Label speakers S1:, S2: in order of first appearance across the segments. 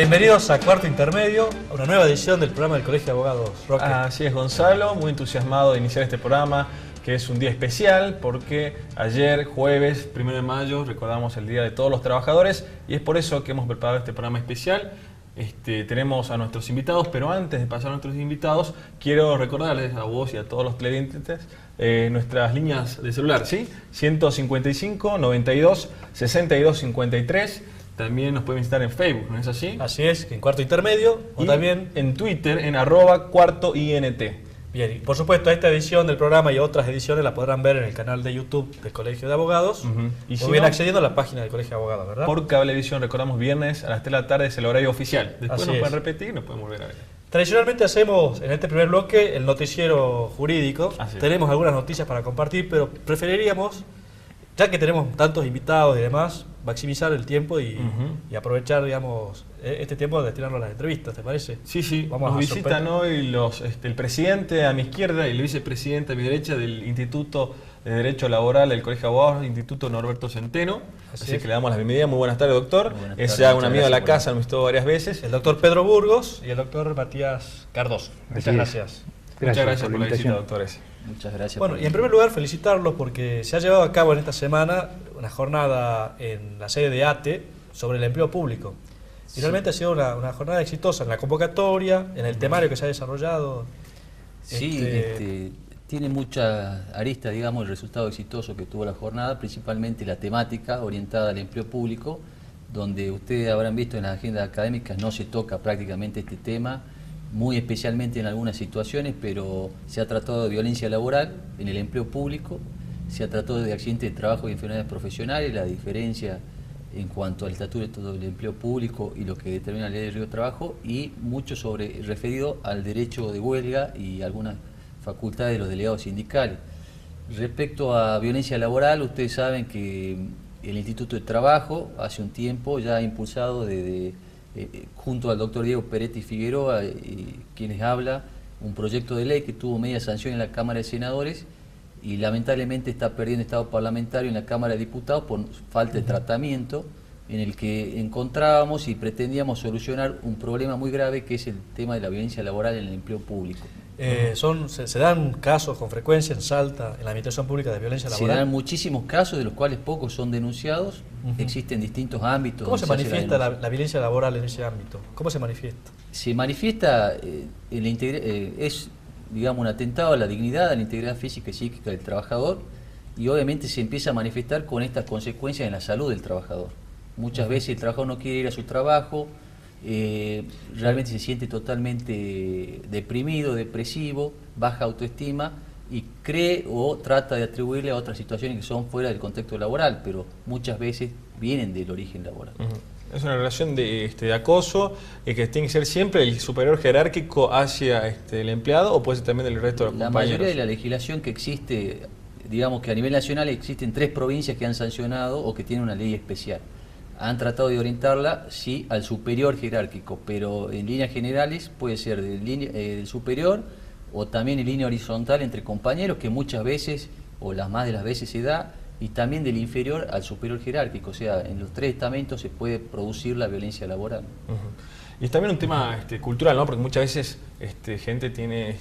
S1: Bienvenidos a Cuarto Intermedio, a una nueva edición del programa del Colegio de Abogados Roque.
S2: Así es, Gonzalo, muy entusiasmado de iniciar este programa, que es un día especial porque ayer, jueves 1 de mayo, recordamos el Día de Todos los Trabajadores y es por eso que hemos preparado este programa especial. Tenemos a nuestros invitados, pero antes de pasar a nuestros invitados, quiero recordarles a vos y a todos los televidentes nuestras líneas de celular, ¿sí? 155 92 62 53. También nos pueden visitar en Facebook, ¿no es así?
S1: Así es, en Cuarto Intermedio, o también
S2: en Twitter, en @cuartoINT.
S1: Bien, y por supuesto esta edición del programa y otras ediciones la podrán ver en el canal de YouTube del Colegio de Abogados,
S2: Y si
S1: o bien
S2: no,
S1: accediendo a la página del Colegio de Abogados, ¿verdad?
S2: por Cablevisión, recordamos, viernes a las 3 de la tarde es el horario oficial. Después
S1: Así
S2: nos
S1: es.
S2: pueden repetir y nos pueden volver a ver.
S1: Tradicionalmente hacemos en este primer bloque el noticiero jurídico.
S2: Así es.
S1: Tenemos algunas noticias para compartir, pero preferiríamos, ya que tenemos tantos invitados y demás, maximizar el tiempo y aprovechar, digamos, este tiempo de destinarlo a las entrevistas, ¿te parece?
S2: Sí, sí,
S1: Vamos
S2: nos
S1: a
S2: visitan hoy el presidente a mi izquierda y el vicepresidente a mi derecha del Instituto de Derecho Laboral del Colegio de Abogados, Instituto Norberto Centeno. Así
S1: es.
S2: Que le damos la bienvenida. Muy buenas tardes, doctor.
S3: Buenas
S2: Es
S3: tardes,
S2: ya un
S3: muchas
S2: amigo de la
S3: gracias,
S2: casa, nos visitó varias veces.
S1: El doctor Pedro Burgos y el doctor Matías Cardoso. Muchas gracias.
S2: Muchas gracias por la visita, doctores.
S3: Muchas gracias.
S1: Bueno,
S3: por
S1: y en primer lugar felicitarlos porque se ha llevado a cabo en esta semana una jornada en la sede de ATE sobre el empleo público. Y realmente ha sido una jornada exitosa en la convocatoria, en el temario que se ha desarrollado.
S3: Sí, tiene muchas aristas, digamos, el resultado exitoso que tuvo la jornada, principalmente la temática orientada al empleo público, donde ustedes habrán visto en las agendas académicas no se toca prácticamente este tema, muy especialmente en algunas situaciones, pero se ha tratado de violencia laboral en el empleo público, se ha tratado de accidentes de trabajo y enfermedades profesionales, la diferencia en cuanto al estatuto del empleo público y lo que determina la ley de riesgo de trabajo, y mucho referido al derecho de huelga y algunas facultades de los delegados sindicales. Respecto a violencia laboral, ustedes saben que el Instituto de Trabajo hace un tiempo ya ha impulsado junto al doctor Diego Peretti Figueroa, quienes habla, un proyecto de ley que tuvo media sanción en la Cámara de Senadores y lamentablemente está perdiendo estado parlamentario en la Cámara de Diputados por falta de tratamiento, en el que encontrábamos y pretendíamos solucionar un problema muy grave que es el tema de la violencia laboral en el empleo público.
S1: Se dan casos con frecuencia en Salta, en la administración pública, de violencia laboral.
S3: Se dan muchísimos casos, de los cuales pocos son denunciados. Existen distintos ámbitos.
S1: ¿Cómo se
S3: donde hace
S1: manifiesta
S3: denuncia.
S1: la violencia laboral en ese ámbito? ¿Cómo se manifiesta?
S3: Se manifiesta, es, digamos, un atentado a la dignidad, a la integridad física y psíquica del trabajador, y obviamente se empieza a manifestar con estas consecuencias en la salud del trabajador. Muchas veces el trabajador no quiere ir a su trabajo, realmente se siente totalmente deprimido, depresivo, baja autoestima y cree o trata de atribuirle a otras situaciones que son fuera del contexto laboral, pero muchas veces vienen del origen laboral.
S2: Es una relación de acoso que tiene que ser siempre el superior jerárquico hacia el empleado, o puede ser también del resto de los
S3: La
S2: compañeros.
S3: mayoría de la legislación que existe, digamos que a nivel nacional existen 3 provincias que han sancionado o que tienen una ley especial. Han tratado de orientarla, sí, al superior jerárquico, pero en líneas generales puede ser del superior o también en línea horizontal entre compañeros, que muchas veces, o las más de las veces se da, y también del inferior al superior jerárquico. O sea, en los 3 estamentos se puede producir la violencia laboral.
S2: Y es también un tema cultural, ¿no? Porque muchas veces gente tiene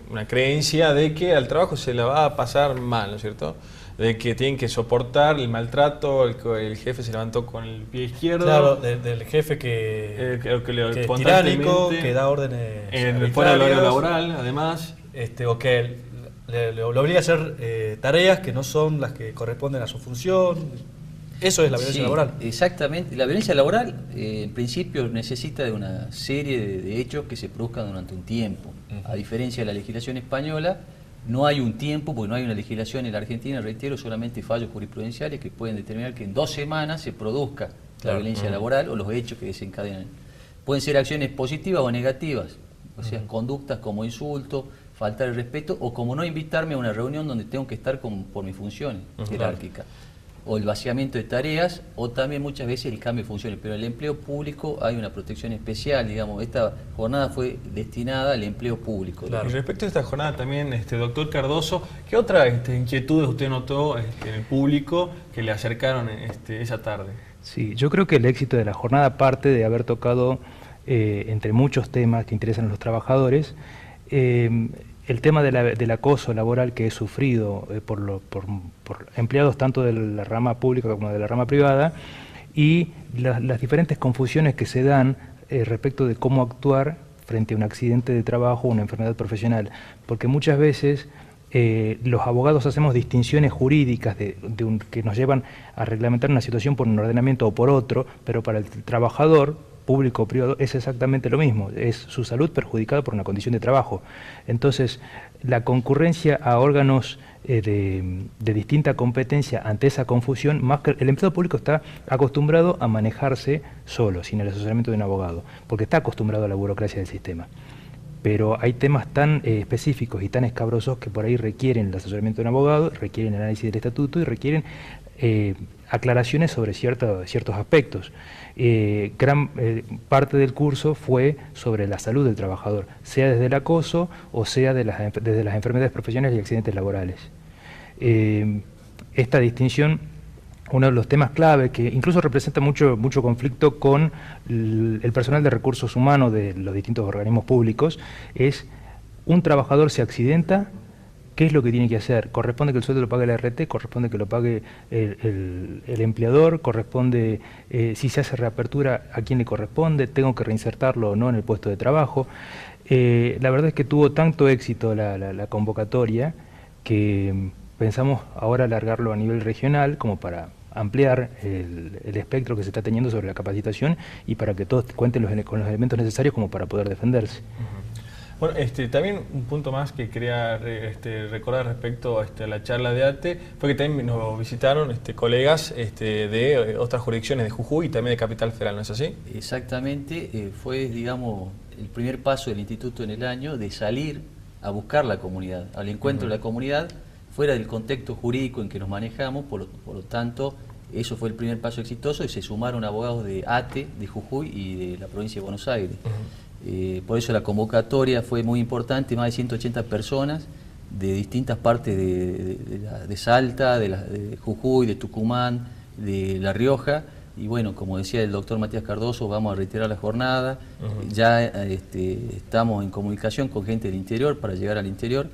S2: una creencia de que al trabajo se la va a pasar mal, ¿no es cierto? De que tienen que soportar el maltrato, el jefe se levantó con el pie izquierdo.
S1: Claro, del jefe que es tiránico, que da órdenes
S2: fuera del horario laboral, además.
S1: O que le obliga a hacer tareas que no son las que corresponden a su función. Eso es la violencia laboral.
S3: Exactamente. La violencia laboral, en principio, necesita de una serie de hechos que se produzcan durante un tiempo. A diferencia de la legislación española, no hay un tiempo, porque no hay una legislación en la Argentina, reitero, solamente fallos jurisprudenciales que pueden determinar que en 2 semanas se produzca la violencia laboral o los hechos que desencadenan. Pueden ser acciones positivas o negativas, o sea, conductas como insulto, faltar el respeto, o como no invitarme a una reunión donde tengo que estar por mis funciones jerárquicas. O el vaciamiento de tareas, o también muchas veces el cambio de funciones. Pero en el empleo público hay una protección especial, digamos. Esta jornada fue destinada al empleo público.
S2: Claro. Y respecto a esta jornada también, doctor Cardoso, ¿qué otras inquietudes usted notó en el público que le acercaron esa tarde?
S4: Sí, yo creo que el éxito de la jornada parte de haber tocado entre muchos temas que interesan a los trabajadores, el tema del acoso laboral que es sufrido por empleados tanto de la rama pública como de la rama privada, y las diferentes confusiones que se dan respecto de cómo actuar frente a un accidente de trabajo o una enfermedad profesional, porque muchas veces los abogados hacemos distinciones jurídicas que nos llevan a reglamentar una situación por un ordenamiento o por otro, pero para el trabajador público o privado es exactamente lo mismo, es su salud perjudicada por una condición de trabajo. Entonces, la concurrencia a órganos de distinta competencia ante esa confusión, más que el empleado público está acostumbrado a manejarse solo, sin el asesoramiento de un abogado, porque está acostumbrado a la burocracia del sistema. Pero hay temas tan específicos y tan escabrosos que por ahí requieren el asesoramiento de un abogado, requieren el análisis del estatuto y requieren aclaraciones sobre ciertos aspectos. Gran parte del curso fue sobre la salud del trabajador, sea desde el acoso o sea desde las enfermedades profesionales y accidentes laborales. Esta distinción, uno de los temas clave que incluso representa mucho conflicto con el personal de recursos humanos de los distintos organismos públicos, es: un trabajador se accidenta, ¿qué es lo que tiene que hacer? ¿Corresponde que el sueldo lo pague la RT? ¿Corresponde que lo pague el empleador? ¿Corresponde, si se hace reapertura, a quién le corresponde? ¿Tengo que reinsertarlo o no en el puesto de trabajo? La verdad es que tuvo tanto éxito la convocatoria que pensamos ahora alargarlo a nivel regional como para ampliar el espectro que se está teniendo sobre la capacitación y para que todos cuenten con los elementos necesarios como para poder defenderse.
S2: Bueno, también un punto más que quería recordar respecto a la charla de ATE fue que también nos visitaron colegas de otras jurisdicciones de Jujuy y también de Capital Federal, ¿no es así?
S3: Exactamente, fue, digamos, el primer paso del instituto en el año de salir a buscar la comunidad, al encuentro de la comunidad, fuera del contexto jurídico en que nos manejamos, por lo tanto, eso fue el primer paso exitoso y se sumaron abogados de ATE, de Jujuy y de la provincia de Buenos Aires. Por eso la convocatoria fue muy importante, más de 180 personas de distintas partes de Salta, de Jujuy, de Tucumán, de La Rioja, y bueno, como decía el doctor Matías Cardoso, vamos a reiterar la jornada, ya estamos en comunicación con gente del interior para llegar al interior,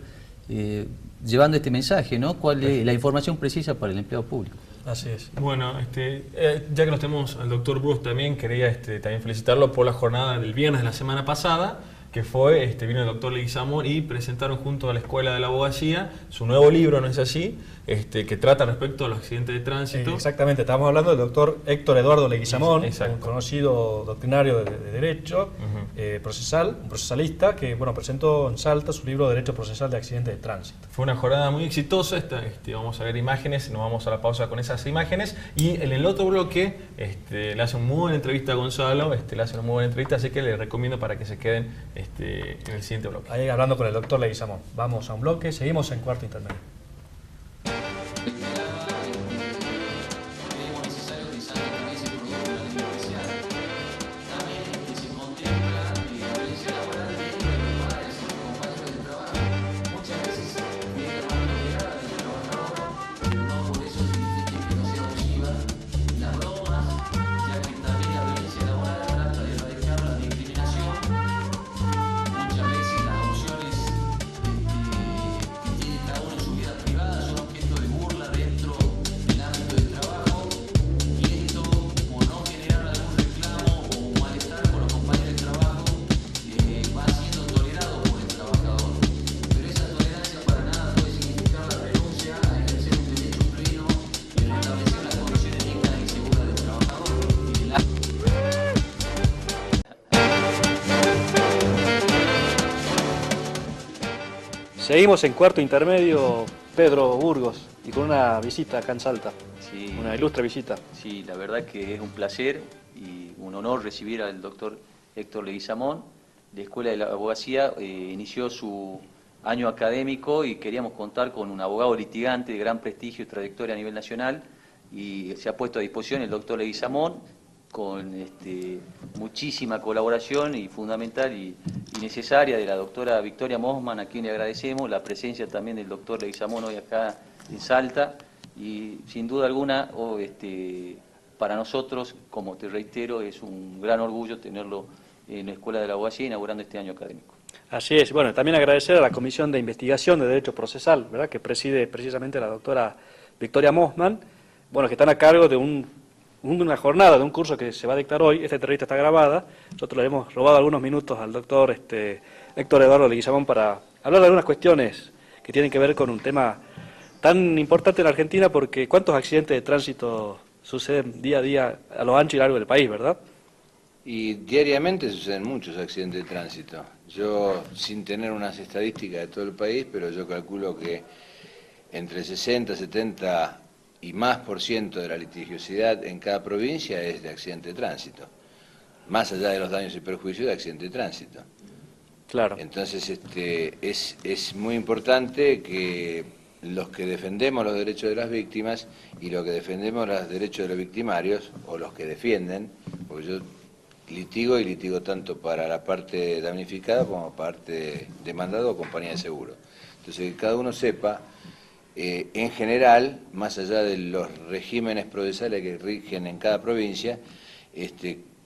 S3: llevando este mensaje, ¿no? ¿Cuál es la información precisa para el empleado público?
S1: Así es.
S2: Bueno, ya que nos tenemos al doctor Bruce también, quería también felicitarlo por la jornada del viernes de la semana pasada, que fue, vino el doctor Leguizamón y presentaron junto a la Escuela de la Abogacía su nuevo libro, ¿no es así?, que trata respecto a los accidentes de tránsito.
S1: Exactamente, estamos hablando del doctor Héctor Eduardo Leguizamón, un conocido doctrinario de Derecho procesal, un procesalista que presentó en Salta su libro Derecho Procesal de Accidentes de Tránsito.
S2: Fue una jornada muy exitosa, vamos a ver imágenes, nos vamos a la pausa con esas imágenes, y en el otro bloque le hace una muy buena entrevista a Gonzalo, le hace una muy buena entrevista, así que les recomiendo para que se queden en el siguiente bloque.
S1: Ahí hablando con el doctor Leguizamón. Vamos a un bloque, seguimos en Cuarto Intermedio. Seguimos en Cuarto Intermedio, Pedro Burgos, y con una visita acá en Salta, sí, una ilustre visita.
S3: Sí, la verdad que es un placer y un honor recibir al doctor Héctor Leguizamón. La Escuela de la Abogacía inició su año académico y queríamos contar con un abogado litigante de gran prestigio y trayectoria a nivel nacional, y se ha puesto a disposición el doctor Leguizamón con muchísima colaboración y fundamental y necesaria de la doctora Victoria Mosman, a quien le agradecemos la presencia también del doctor Leguizamón hoy acá en Salta, y sin duda alguna para nosotros, como te reitero, es un gran orgullo tenerlo en la Escuela de la Abogacía, inaugurando este año académico.
S1: Así es. Bueno, también agradecer a la Comisión de Investigación de Derecho Procesal, ¿verdad?, que preside precisamente la doctora Victoria Mossman, bueno, que están a cargo de una jornada, de un curso que se va a dictar hoy. Esta entrevista está grabada. Nosotros le hemos robado algunos minutos al doctor Héctor Eduardo Leguizamón para hablar de algunas cuestiones que tienen que ver con un tema tan importante en la Argentina, porque ¿cuántos accidentes de tránsito suceden día a día a lo ancho y largo del país, verdad?
S5: Y diariamente suceden muchos accidentes de tránsito. Yo, sin tener unas estadísticas de todo el país, pero yo calculo que entre 60, 70 y más % de la litigiosidad en cada provincia es de accidente de tránsito, más allá de los daños y perjuicios de accidente de tránsito.
S1: Claro.
S5: Entonces es muy importante que los que defendemos los derechos de las víctimas y los que defendemos los derechos de los victimarios, o los que defienden, porque yo litigo tanto para la parte damnificada como parte demandada o compañía de seguro. Entonces que cada uno sepa, en general, más allá de los regímenes procesales que rigen en cada provincia,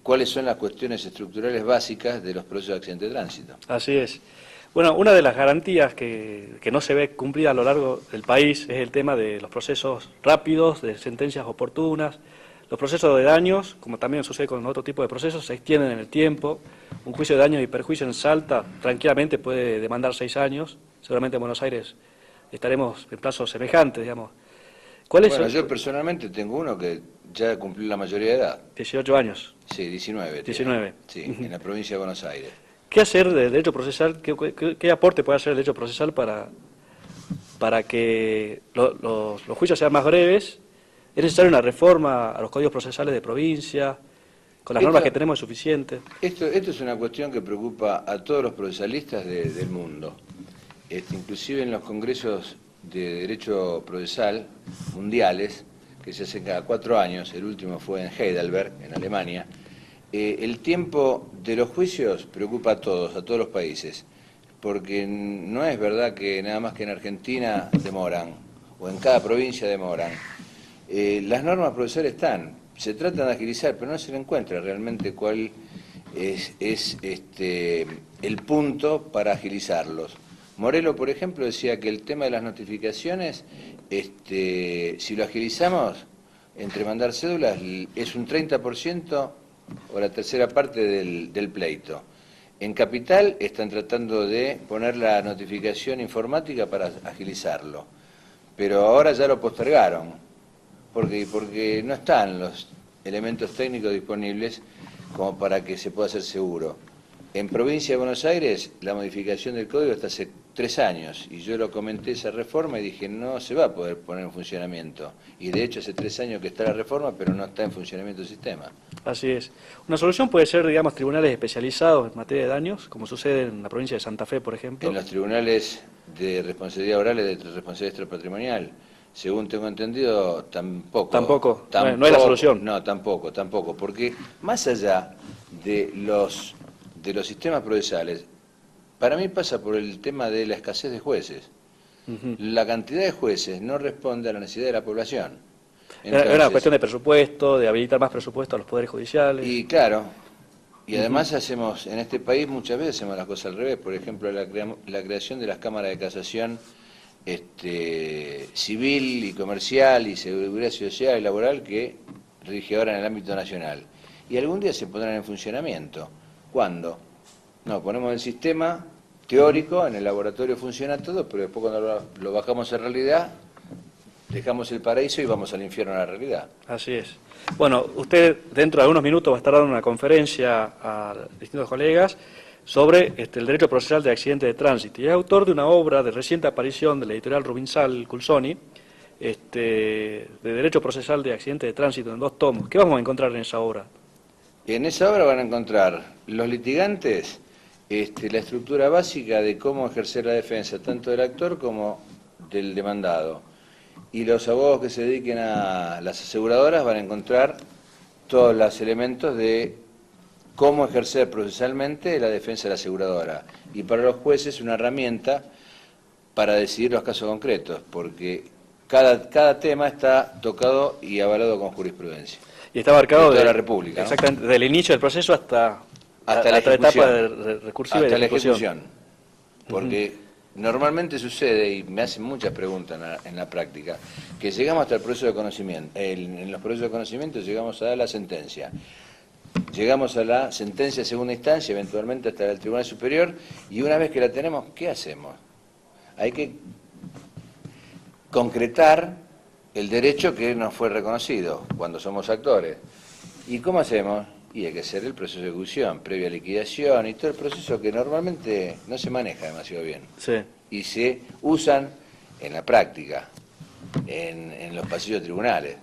S5: cuáles son las cuestiones estructurales básicas de los procesos de accidente de tránsito.
S1: Así es. Bueno, una de las garantías que no se ve cumplida a lo largo del país es el tema de los procesos rápidos, de sentencias oportunas. Los procesos de daños, como también sucede con otro tipo de procesos, se extienden en el tiempo. Un juicio de daños y perjuicios en Salta tranquilamente puede demandar 6 años. Seguramente en Buenos Aires estaremos en plazos semejantes, digamos.
S5: Bueno, yo personalmente tengo uno que ya cumplió la mayoría de edad.
S1: 18 años.
S5: Sí, 19.
S1: 19.
S5: Sí, en la provincia de Buenos Aires.
S1: ¿Qué hacer de derecho procesal? ¿Qué aporte puede hacer el derecho procesal para que los juicios sean más breves? ¿Es necesaria una reforma a los códigos procesales de provincia? ¿Con las normas que tenemos es suficiente?
S5: Esto es una cuestión que preocupa a todos los procesalistas del mundo. Inclusive en los congresos de derecho procesal mundiales, que se hacen cada 4 años, el último fue en Heidelberg, en Alemania, el tiempo de los juicios preocupa a todos los países, porque no es verdad que nada más que en Argentina demoran, o en cada provincia demoran. Las normas procesales están, se tratan de agilizar, pero no se le encuentra realmente cuál es el punto para agilizarlos. Morelo, por ejemplo, decía que el tema de las notificaciones, si lo agilizamos, entre mandar cédulas, es un 30% o la tercera parte del pleito. En Capital están tratando de poner la notificación informática para agilizarlo, pero ahora ya lo postergaron, porque no están los elementos técnicos disponibles como para que se pueda hacer seguro. En Provincia de Buenos Aires la modificación del código está hace 3 años y yo lo comenté esa reforma y dije no se va a poder poner en funcionamiento. Y de hecho hace 3 años que está la reforma pero no está en funcionamiento el sistema.
S1: Así es. Una solución puede ser, digamos, tribunales especializados en materia de daños, como sucede en la provincia de Santa Fe, por ejemplo.
S5: En los tribunales de responsabilidad oral y de responsabilidad extrapatrimonial, según tengo entendido, tampoco.
S1: Tampoco, no es la solución.
S5: No, tampoco, porque más allá de los sistemas procesales, para mí pasa por el tema de la escasez de jueces. La cantidad de jueces no responde a la necesidad de la población. Entonces,
S1: es una cuestión de presupuesto, de habilitar más presupuesto a los poderes judiciales.
S5: Y claro, y además en este país muchas veces hacemos las cosas al revés. Por ejemplo, la creación de las cámaras de casación civil y comercial y seguridad social y laboral que rige ahora en el ámbito nacional. Y algún día se pondrán en funcionamiento. ¿Cuándo? No, ponemos el sistema teórico, en el laboratorio funciona todo, pero después cuando lo bajamos a realidad, dejamos el paraíso y vamos al infierno a la realidad.
S1: Así es. Bueno, usted dentro de algunos minutos va a estar dando una conferencia a distintos colegas sobre el derecho procesal de accidentes de tránsito. Y es autor de una obra de reciente aparición de la editorial Rubinsal Culsoni, de derecho procesal de accidentes de tránsito en 2 tomos. ¿Qué vamos a encontrar en esa obra?
S5: En esa obra van a encontrar los litigantes, la estructura básica de cómo ejercer la defensa, tanto del actor como del demandado. Y los abogados que se dediquen a las aseguradoras van a encontrar todos los elementos de cómo ejercer procesalmente la defensa de la aseguradora. Y para los jueces una herramienta para decidir los casos concretos, porque cada tema está tocado y avalado con jurisprudencia.
S1: Y está abarcado
S5: de la República, ¿no?
S1: Exactamente, desde el inicio del proceso hasta
S5: hasta la
S6: etapa recursiva
S5: hasta
S6: y de
S5: la
S6: ejecución.
S5: ejecución. Porque normalmente sucede, y me hacen muchas preguntas en la práctica, que llegamos hasta el proceso de conocimiento. En los procesos de conocimiento llegamos a la sentencia. Llegamos a la sentencia de segunda instancia, eventualmente hasta el Tribunal Superior, y una vez que la tenemos, ¿qué hacemos? Hay que concretar el derecho que nos fue reconocido cuando somos actores. ¿Y cómo hacemos? Y hay que hacer el proceso de ejecución, previa liquidación y todo el proceso que normalmente no se maneja demasiado bien.
S6: Sí.
S5: Y se usan en la práctica, en los pasillos de tribunales.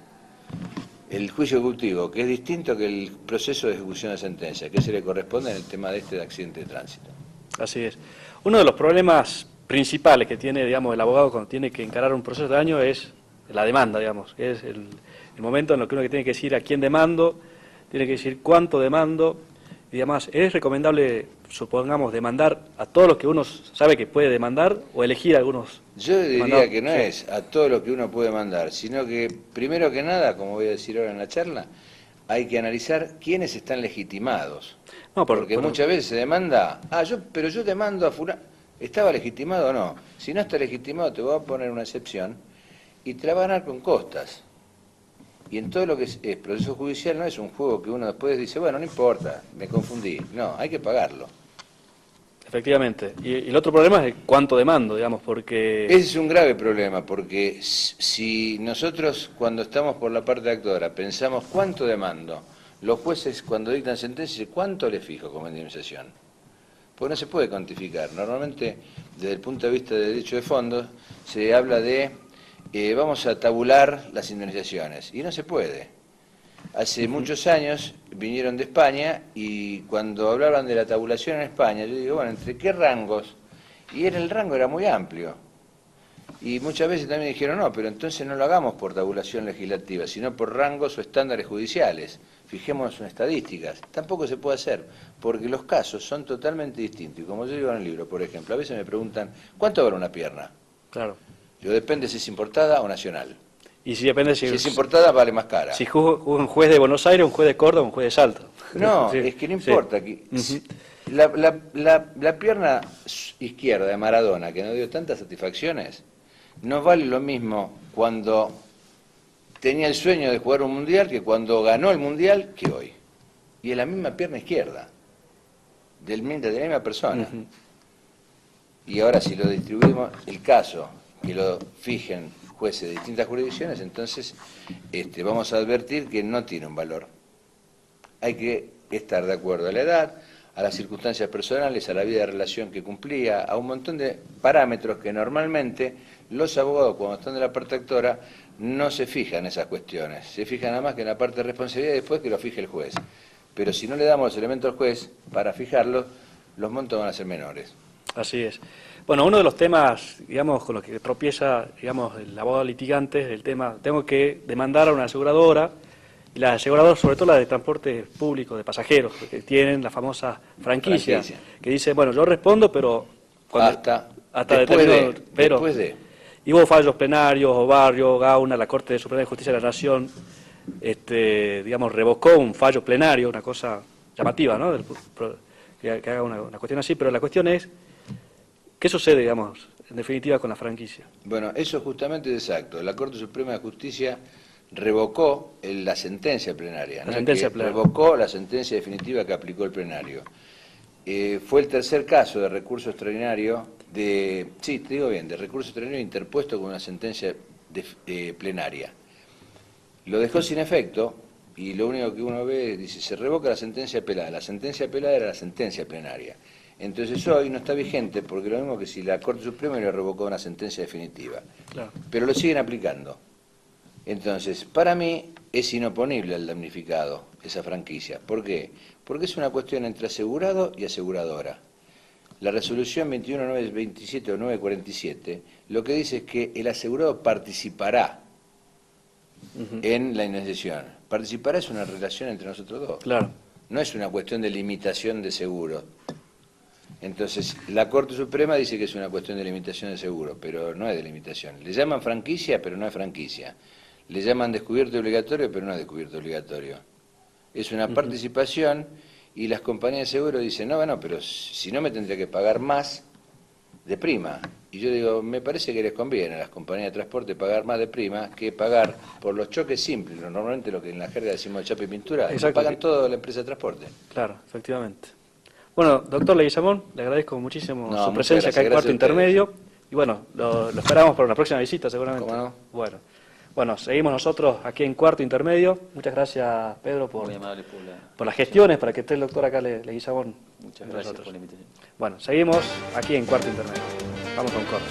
S5: El juicio ejecutivo, que es distinto que el proceso de ejecución de sentencia, que se le corresponde en el tema de accidente de tránsito.
S6: Así es. Uno de los problemas principales que tiene, digamos, el abogado cuando tiene que encarar un proceso de daño es la demanda, digamos, que es el momento en el que uno tiene que decir a quién demando, tiene que decir cuánto demando, y además es recomendable, supongamos, demandar a todos los que uno sabe que puede demandar o elegir algunos.
S5: Yo diría
S6: demandados.
S5: que no
S6: Sí.
S5: es a todo lo que uno puede mandar, sino que primero que nada, como voy a decir ahora en la charla, hay que analizar quiénes están legitimados.
S6: No,
S5: Porque muchas veces se demanda, pero yo demando a fulano, ¿estaba legitimado o no? Si no está legitimado te voy a poner una excepción y te la van a dar con costas. Y en todo lo que es proceso judicial no es un juego que uno después dice, bueno, no importa, me confundí. No, hay que pagarlo.
S6: Efectivamente. Y el otro problema es cuánto demando, digamos, porque...
S5: Ese es un grave problema, porque si nosotros cuando estamos por la parte actora pensamos cuánto demando, los jueces cuando dictan sentencia dicen cuánto le fijo como indemnización. Porque no se puede cuantificar. Normalmente, desde el punto de vista de derecho de fondos, se habla de vamos a tabular las indemnizaciones, y no se puede. Hace muchos años vinieron de España y cuando hablaban de la tabulación en España, yo digo, bueno, ¿entre qué rangos? Y el rango era muy amplio. Y muchas veces también dijeron, no, pero entonces no lo hagamos por tabulación legislativa, sino por rangos o estándares judiciales. Fijémonos en estadísticas. Tampoco se puede hacer, porque los casos son totalmente distintos. Y como yo digo en el libro, por ejemplo, a veces me preguntan, ¿cuánto vale una pierna?
S6: Claro.
S5: Yo depende si es importada o nacional.
S6: Y si depende si
S5: es importada, vale más cara.
S6: Si juzga un juez de Buenos Aires, un juez de Córdoba, un juez de Salta.
S5: No,
S6: Sí,
S5: es que no importa.
S6: sí.
S5: La pierna izquierda de Maradona, que nos dio tantas satisfacciones, no vale lo mismo cuando tenía el sueño de jugar un mundial que cuando ganó el mundial que hoy. Y es la misma pierna izquierda, de la misma persona. Y ahora si lo distribuimos, el caso, que lo fijen jueces de distintas jurisdicciones, entonces vamos a advertir que no tiene un valor. Hay que estar de acuerdo a la edad, a las circunstancias personales, a la vida de relación que cumplía, a un montón de parámetros que normalmente los abogados, cuando están de la parte actora, no se fijan en esas cuestiones. Se fijan nada más que en la parte de responsabilidad y después que lo fije el juez. Pero si no le damos los elementos al juez para fijarlos, los montos van a ser menores.
S6: Así es. Bueno, uno de los temas, digamos, con los que tropieza, digamos, el abogado litigante es el tema, tengo que demandar a una aseguradora, y las aseguradoras, sobre todo las de transporte público, de pasajeros, que tienen la famosa franquicia. Que dice, bueno, yo respondo, pero...
S5: Hasta
S6: determinado...
S5: después de...
S6: Y hubo fallos plenarios, o Barrio, Gauna, la Corte Suprema de Justicia de la Nación, digamos, revocó un fallo plenario, una cosa llamativa, ¿no? Que haga una cuestión así, pero la cuestión es, ¿qué sucede, digamos, en definitiva con la franquicia?
S5: Bueno, eso justamente es exacto. La Corte Suprema de Justicia revocó la sentencia plenaria. Revocó la sentencia definitiva que aplicó el plenario. Fue el tercer caso de recurso extraordinario, de recurso extraordinario interpuesto con una sentencia plenaria. Lo dejó sin efecto y lo único que uno ve dice, se revoca la sentencia apelada. La sentencia apelada era la sentencia plenaria. Entonces hoy no está vigente porque lo mismo que si la Corte Suprema le revocó una sentencia definitiva.
S6: Claro.
S5: Pero lo siguen aplicando. Entonces, para mí es inoponible al damnificado esa franquicia. ¿Por qué? Porque es una cuestión entre asegurado y aseguradora. La resolución 21927 o 947 lo que dice es que el asegurado participará en la indemnización. Participará es una relación entre nosotros dos.
S6: Claro.
S5: No es una cuestión de limitación de seguro. Entonces, la Corte Suprema dice que es una cuestión de limitación de seguro, pero no es de limitación. Le llaman franquicia, pero no es franquicia. Le llaman descubierto obligatorio, pero no es descubierto obligatorio. Es una participación y las compañías de seguro dicen, no, bueno, pero si no me tendría que pagar más de prima. Y yo digo, me parece que les conviene a las compañías de transporte pagar más de prima que pagar por los choques simples, normalmente lo que en la jerga decimos chapa y pintura, y pagan todo la empresa de transporte.
S6: Claro, efectivamente. Bueno, doctor Leguizamón, le agradezco muchísimo su
S5: muchas
S6: presencia acá en Cuarto Intermedio. Y bueno, lo esperamos para una próxima visita seguramente.
S5: ¿Cómo no?
S6: Bueno, seguimos nosotros aquí en Cuarto Intermedio. Muchas gracias, Pedro, por,
S3: Muy amable
S6: por las gestiones, para que esté el doctor acá Leguizamón.
S3: Muchas gracias por la invitación.
S6: Bueno, seguimos aquí en Cuarto Intermedio. Vamos con corte.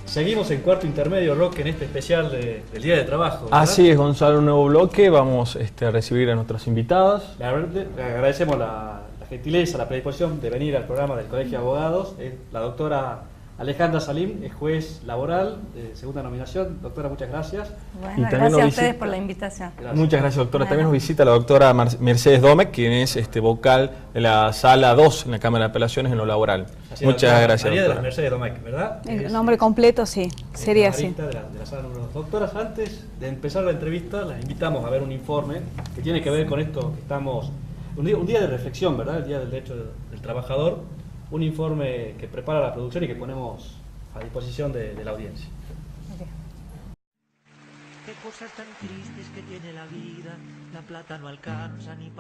S1: Seguimos en Cuarto Intermedio, Roque, en este especial del Día de Trabajo, ¿verdad?
S2: Así es, Gonzalo, un nuevo bloque. Vamos a recibir a nuestros invitados.
S1: Le agradecemos la gentileza, la predisposición de venir al programa del Colegio de Abogados. La doctora Alejandra Salim es juez laboral, segunda nominación. Doctora, muchas gracias.
S7: Bueno,
S2: Y también
S7: gracias
S2: nos
S7: a ustedes
S2: visita-
S7: por la invitación.
S1: Gracias.
S2: Muchas gracias, doctora. También nos visita la doctora Mercedes Domecq, quien es vocal de la Sala 2 en la Cámara de Apelaciones en lo laboral.
S1: Así es,
S2: Muchas
S1: doctora
S2: gracias,
S1: María de las
S2: doctora.
S1: Mercedes Domecq, ¿verdad?
S8: El nombre completo, sí, sería así.
S1: De la sala número 2. Doctoras, antes de empezar la entrevista, las invitamos a ver un informe que tiene que ver con esto que estamos... Un día de reflexión, ¿verdad? El Día del Derecho del Trabajador. Un informe que prepara la producción y que ponemos a disposición de la audiencia.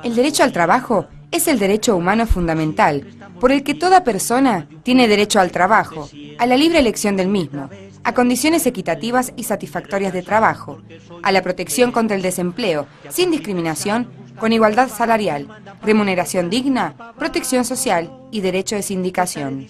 S9: El derecho al trabajo es el derecho humano fundamental, por el que toda persona tiene derecho al trabajo, a la libre elección del mismo, a condiciones equitativas y satisfactorias de trabajo, a la protección contra el desempleo, sin discriminación, con igualdad salarial, remuneración digna, protección social y derecho de sindicación.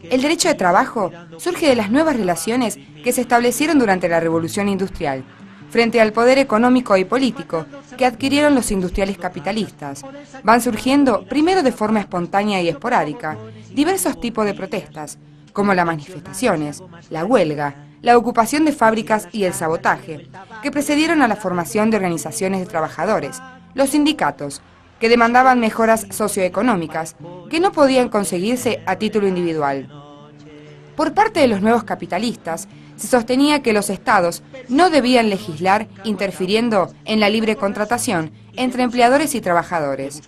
S9: El derecho de trabajo surge de las nuevas relaciones que se establecieron durante la Revolución Industrial, frente al poder económico y político que adquirieron los industriales capitalistas. Van surgiendo, primero de forma espontánea y esporádica, diversos tipos de protestas, como las manifestaciones, la huelga, la ocupación de fábricas y el sabotaje, que precedieron a la formación de organizaciones de trabajadores, los sindicatos, que demandaban mejoras socioeconómicas que no podían conseguirse a título individual. Por parte de los nuevos capitalistas, se sostenía que los estados no debían legislar interfiriendo en la libre contratación entre empleadores y trabajadores.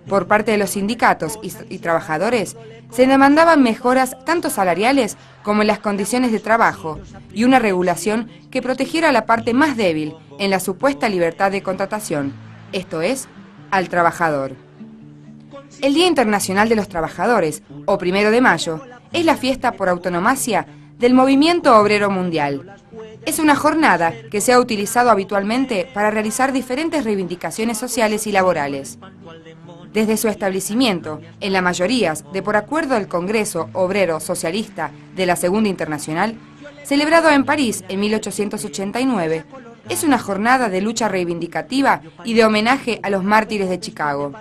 S9: Por parte de los sindicatos y trabajadores, se demandaban mejoras tanto salariales como en las condiciones de trabajo y una regulación que protegiera a la parte más débil en la supuesta libertad de contratación, esto es, al trabajador. El Día Internacional de los Trabajadores, o 1 de mayo, es la fiesta por autonomacia del movimiento obrero mundial. Es una jornada que se ha utilizado habitualmente para realizar diferentes reivindicaciones sociales y laborales. Desde su establecimiento, en la mayoría de por acuerdo del Congreso Obrero Socialista de la Segunda Internacional, celebrado en París en 1889, es una jornada de lucha reivindicativa y de homenaje a los mártires de Chicago.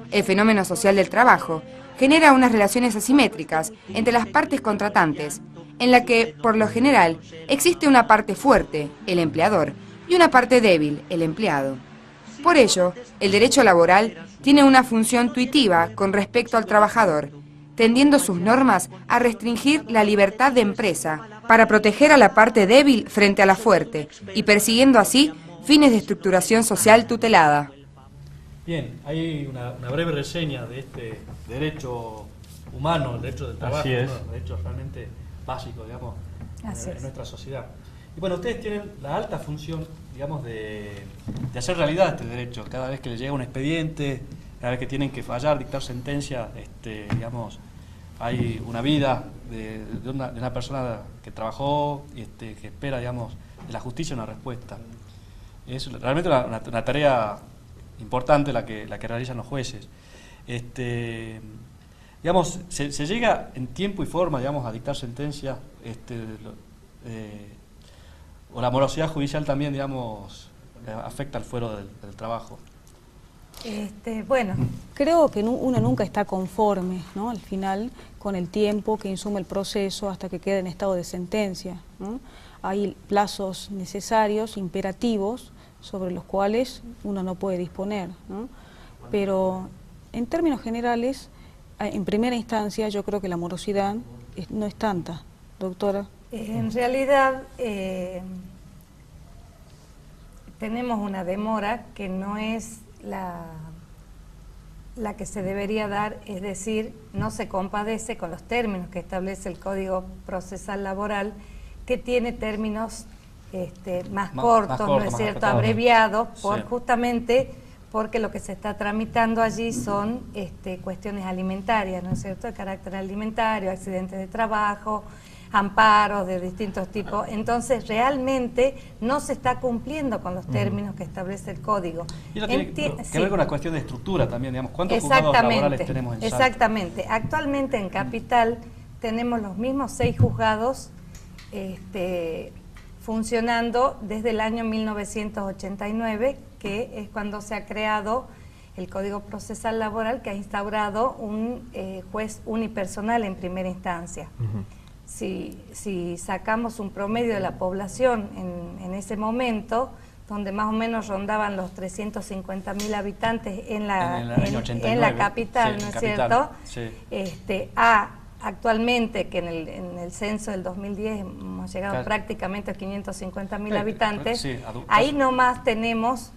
S9: El fenómeno social del trabajo genera unas relaciones asimétricas entre las partes contratantes, en la que, por lo general, existe una parte fuerte, el empleador, y una parte débil, el empleado. Por ello, el derecho laboral tiene una función tuitiva con respecto al trabajador, tendiendo sus normas a restringir la libertad de empresa para proteger a la parte débil frente a la fuerte y persiguiendo así fines de estructuración social tutelada.
S1: Bien, hay una breve reseña de este derecho humano, el derecho del trabajo,
S2: Así es.
S1: uno de los derechos realmente básicos, digamos, en nuestra sociedad. Y bueno, ustedes tienen la alta función, digamos, de hacer realidad este derecho. Cada vez que les llega un expediente, cada vez que tienen que fallar, dictar sentencia, digamos, hay una vida de una persona que trabajó y que espera, digamos, de la justicia una respuesta. Es realmente una tarea importante la que realizan los jueces. Digamos, se llega en tiempo y forma, digamos, a dictar sentencia, o la morosidad judicial también, digamos, afecta al fuero del trabajo.
S7: Bueno,
S8: Creo que uno nunca está conforme, ¿no? Al final, con el tiempo que insume el proceso hasta que queda en estado de sentencia, ¿no? Hay plazos necesarios, imperativos, sobre los cuales uno no puede disponer, ¿no? Pero en términos generales, en primera instancia, yo creo que la morosidad no es tanta, doctora.
S7: En realidad tenemos una demora que no es la que se debería dar, es decir, no se compadece con los términos que establece el Código Procesal Laboral, que tiene términos más cortos, ¿no es cierto?, abreviados, justamente porque lo que se está tramitando allí son cuestiones alimentarias, ¿no es cierto?, de carácter alimentario, accidentes de trabajo, amparos de distintos tipos. Entonces realmente no se está cumpliendo con los términos que establece el código.
S10: Y eso tiene que ver con la cuestión de estructura también, digamos, ¿cuántos juzgados laborales tenemos en Salta?
S7: Exactamente, actualmente en Capital tenemos los mismos 6 juzgados funcionando desde el año 1989, que es cuando se ha creado el Código Procesal Laboral, que ha instaurado un juez unipersonal en primera instancia. Si sacamos un promedio de la población en ese momento, donde más o menos rondaban los 350.000 habitantes en la capital, ¿no es cierto? Sí. Actualmente, que en el censo del 2010 hemos llegado prácticamente a 550.000 habitantes, ahí nomás tenemos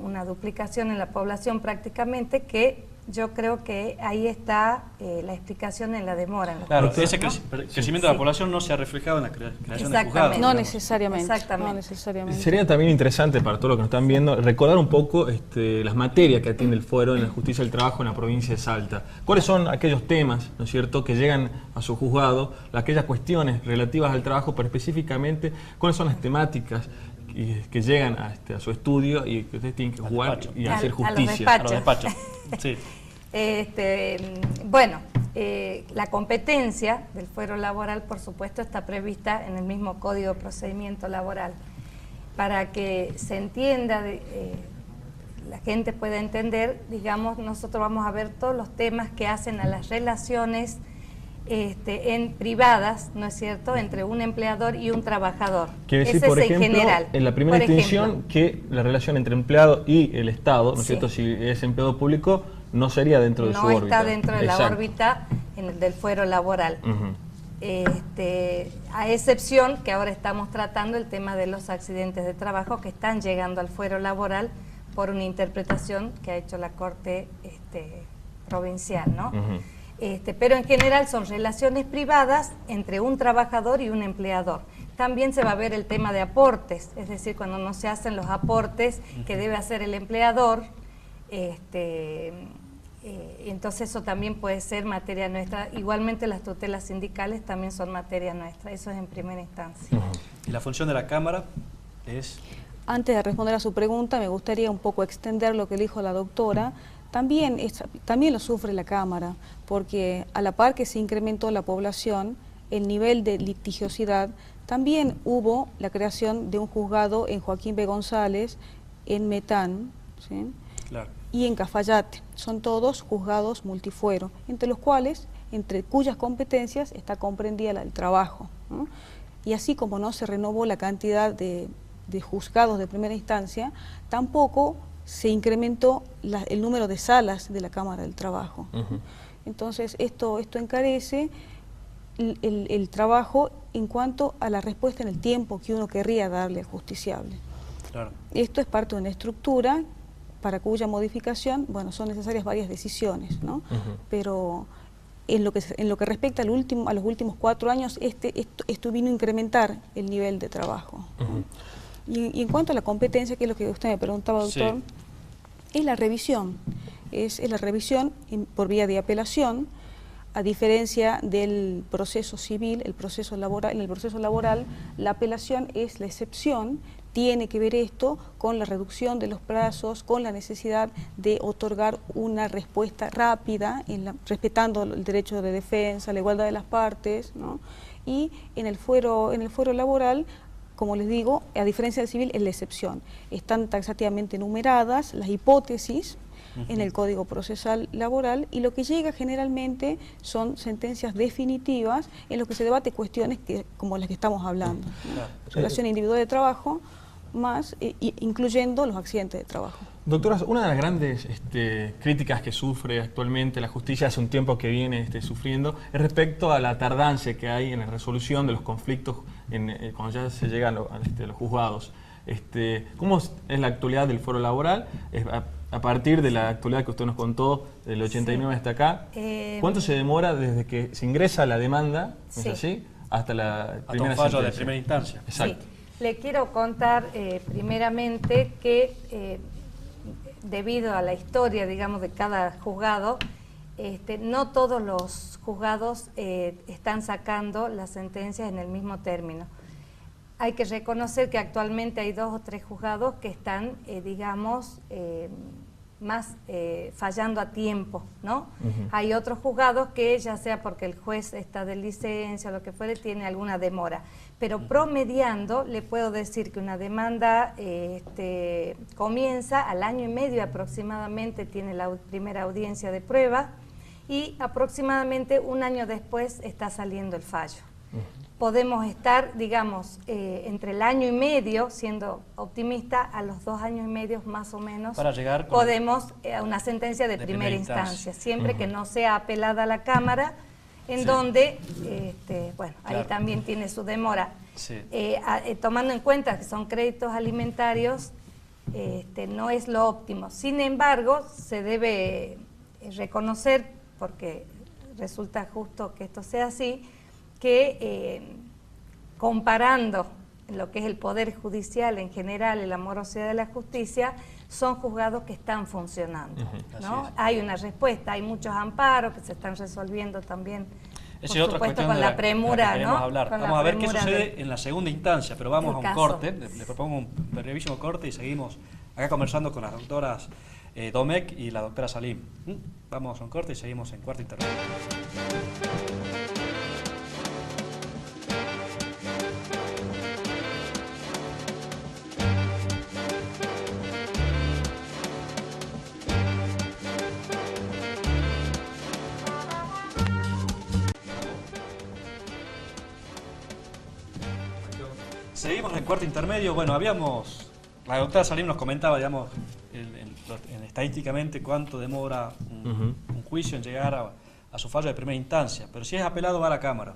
S7: una duplicación en la población prácticamente, que yo creo que ahí está la explicación en la demora.
S10: Claro, ese crecimiento de la población no se ha reflejado en la creación de juzgados.
S8: No necesariamente.
S7: Exactamente.
S8: No necesariamente.
S2: Sería también interesante para todos los que nos están viendo recordar un poco las materias que atiende el fuero en la justicia del trabajo en la provincia de Salta. ¿Cuáles son aquellos temas, ¿no es cierto?, que llegan a su juzgado, aquellas cuestiones relativas al trabajo, pero específicamente cuáles son las temáticas que llegan a su estudio y que ustedes tienen que jugar y hacer justicia?
S7: A los despachos. Sí. Bueno, la competencia del fuero laboral, por supuesto, está prevista en el mismo Código de Procedimiento Laboral. Para que se entienda, la gente pueda entender, digamos, nosotros vamos a ver todos los temas que hacen a las relaciones en privadas, ¿no es cierto?, entre un empleador y un trabajador.
S2: Quiere decir, por ejemplo, en la primera distinción, que la relación entre empleado y el Estado, ¿no es cierto?, si es empleado público, no sería dentro de su órbita.
S7: No está dentro de la órbita del fuero laboral. A excepción que ahora estamos tratando el tema de los accidentes de trabajo que están llegando al fuero laboral por una interpretación que ha hecho la Corte provincial, ¿no? Pero en general son relaciones privadas entre un trabajador y un empleador. También se va a ver el tema de aportes, es decir, cuando no se hacen los aportes que debe hacer el empleador, entonces eso también puede ser materia nuestra. Igualmente las tutelas sindicales también son materia nuestra, eso es en primera instancia.
S10: ¿Y la función de la Cámara es?
S8: Antes de responder a su pregunta, me gustaría un poco extender lo que dijo la doctora. También lo sufre la Cámara, porque a la par que se incrementó la población, el nivel de litigiosidad, también hubo la creación de un juzgado en Joaquín B. González, en Metán, ¿sí?, y en Cafayate. Son todos juzgados multifuero, entre cuyas competencias está comprendida la del trabajo, ¿no? Y así como no se renovó la cantidad de juzgados de primera instancia, tampoco se incrementó el número de salas de la Cámara del Trabajo. Entonces esto encarece el trabajo en cuanto a la respuesta en el tiempo que uno querría darle al justiciable. Esto es parte de una estructura para cuya modificación, bueno, son necesarias varias decisiones, ¿no? Pero en lo que respecta a los últimos 4 años, esto vino a incrementar el nivel de trabajo. Y en cuanto a la competencia, que es lo que usted me preguntaba, doctor, es la revisión. Es la revisión por vía de apelación, a diferencia del proceso civil, en el proceso laboral, la apelación es la excepción. Tiene que ver esto con la reducción de los plazos, con la necesidad de otorgar una respuesta rápida, respetando el derecho de defensa, la igualdad de las partes, ¿no? Y en el fuero laboral, como les digo, a diferencia del civil, es la excepción. Están taxativamente enumeradas las hipótesis en el Código Procesal Laboral, y lo que llega generalmente son sentencias definitivas en lo que se debate cuestiones como las que estamos hablando, ¿no? Relación individual de trabajo más, incluyendo los accidentes de trabajo.
S2: Doctoras, una de las grandes críticas que sufre actualmente la justicia, hace un tiempo que viene sufriendo, es respecto a la tardancia que hay en la resolución de los conflictos cuando ya se llegan a los juzgados. ¿Cómo es la actualidad del foro laboral? A partir de la actualidad que usted nos contó, del 89 hasta acá, ¿cuánto se demora desde que se ingresa la demanda, ¿es así?, hasta la primera
S10: fallo
S2: sentencia?
S10: de primera instancia?
S2: Exacto.
S7: Sí. Le quiero contar primeramente que debido a la historia, digamos, de cada juzgado, no todos los juzgados están sacando las sentencias en el mismo término. Hay que reconocer que actualmente hay 2 o 3 juzgados que están, digamos, más fallando a tiempo, ¿no? Hay otros juzgados que, ya sea porque el juez está de licencia o lo que fuere, tiene alguna demora. Pero promediando, le puedo decir que una demanda comienza al año y medio aproximadamente, tiene la primera audiencia de prueba, y aproximadamente un año después está saliendo el fallo. Podemos estar, digamos, entre el año y medio, siendo optimista, a los 2 años y medio más o menos,
S10: para llegar
S7: podemos a una sentencia de primera instancia, siempre que no sea apelada a la Cámara, en donde, bueno, ahí también tiene su demora. Tomando en cuenta que son créditos alimentarios, no es lo óptimo. Sin embargo, se debe reconocer, porque resulta justo que esto sea así, que comparando lo que es el Poder Judicial en general y la morosidad de la justicia, son juzgados que están funcionando, ¿no? Hay una respuesta, hay muchos amparos que se están resolviendo también, por supuesto, con la premura, ¿no?
S10: Vamos a ver qué sucede en la segunda instancia, pero vamos a un corte, le propongo un brevísimo corte y seguimos acá conversando con las doctoras Domecq y la doctora Salim. Vamos a un corte y seguimos en Cuarto Intermedio. Seguimos en Cuarto Intermedio. Bueno, la doctora Salim nos comentaba, digamos, estadísticamente cuánto demora un juicio en llegar a su fallo de primera instancia, pero si es apelado va a la Cámara.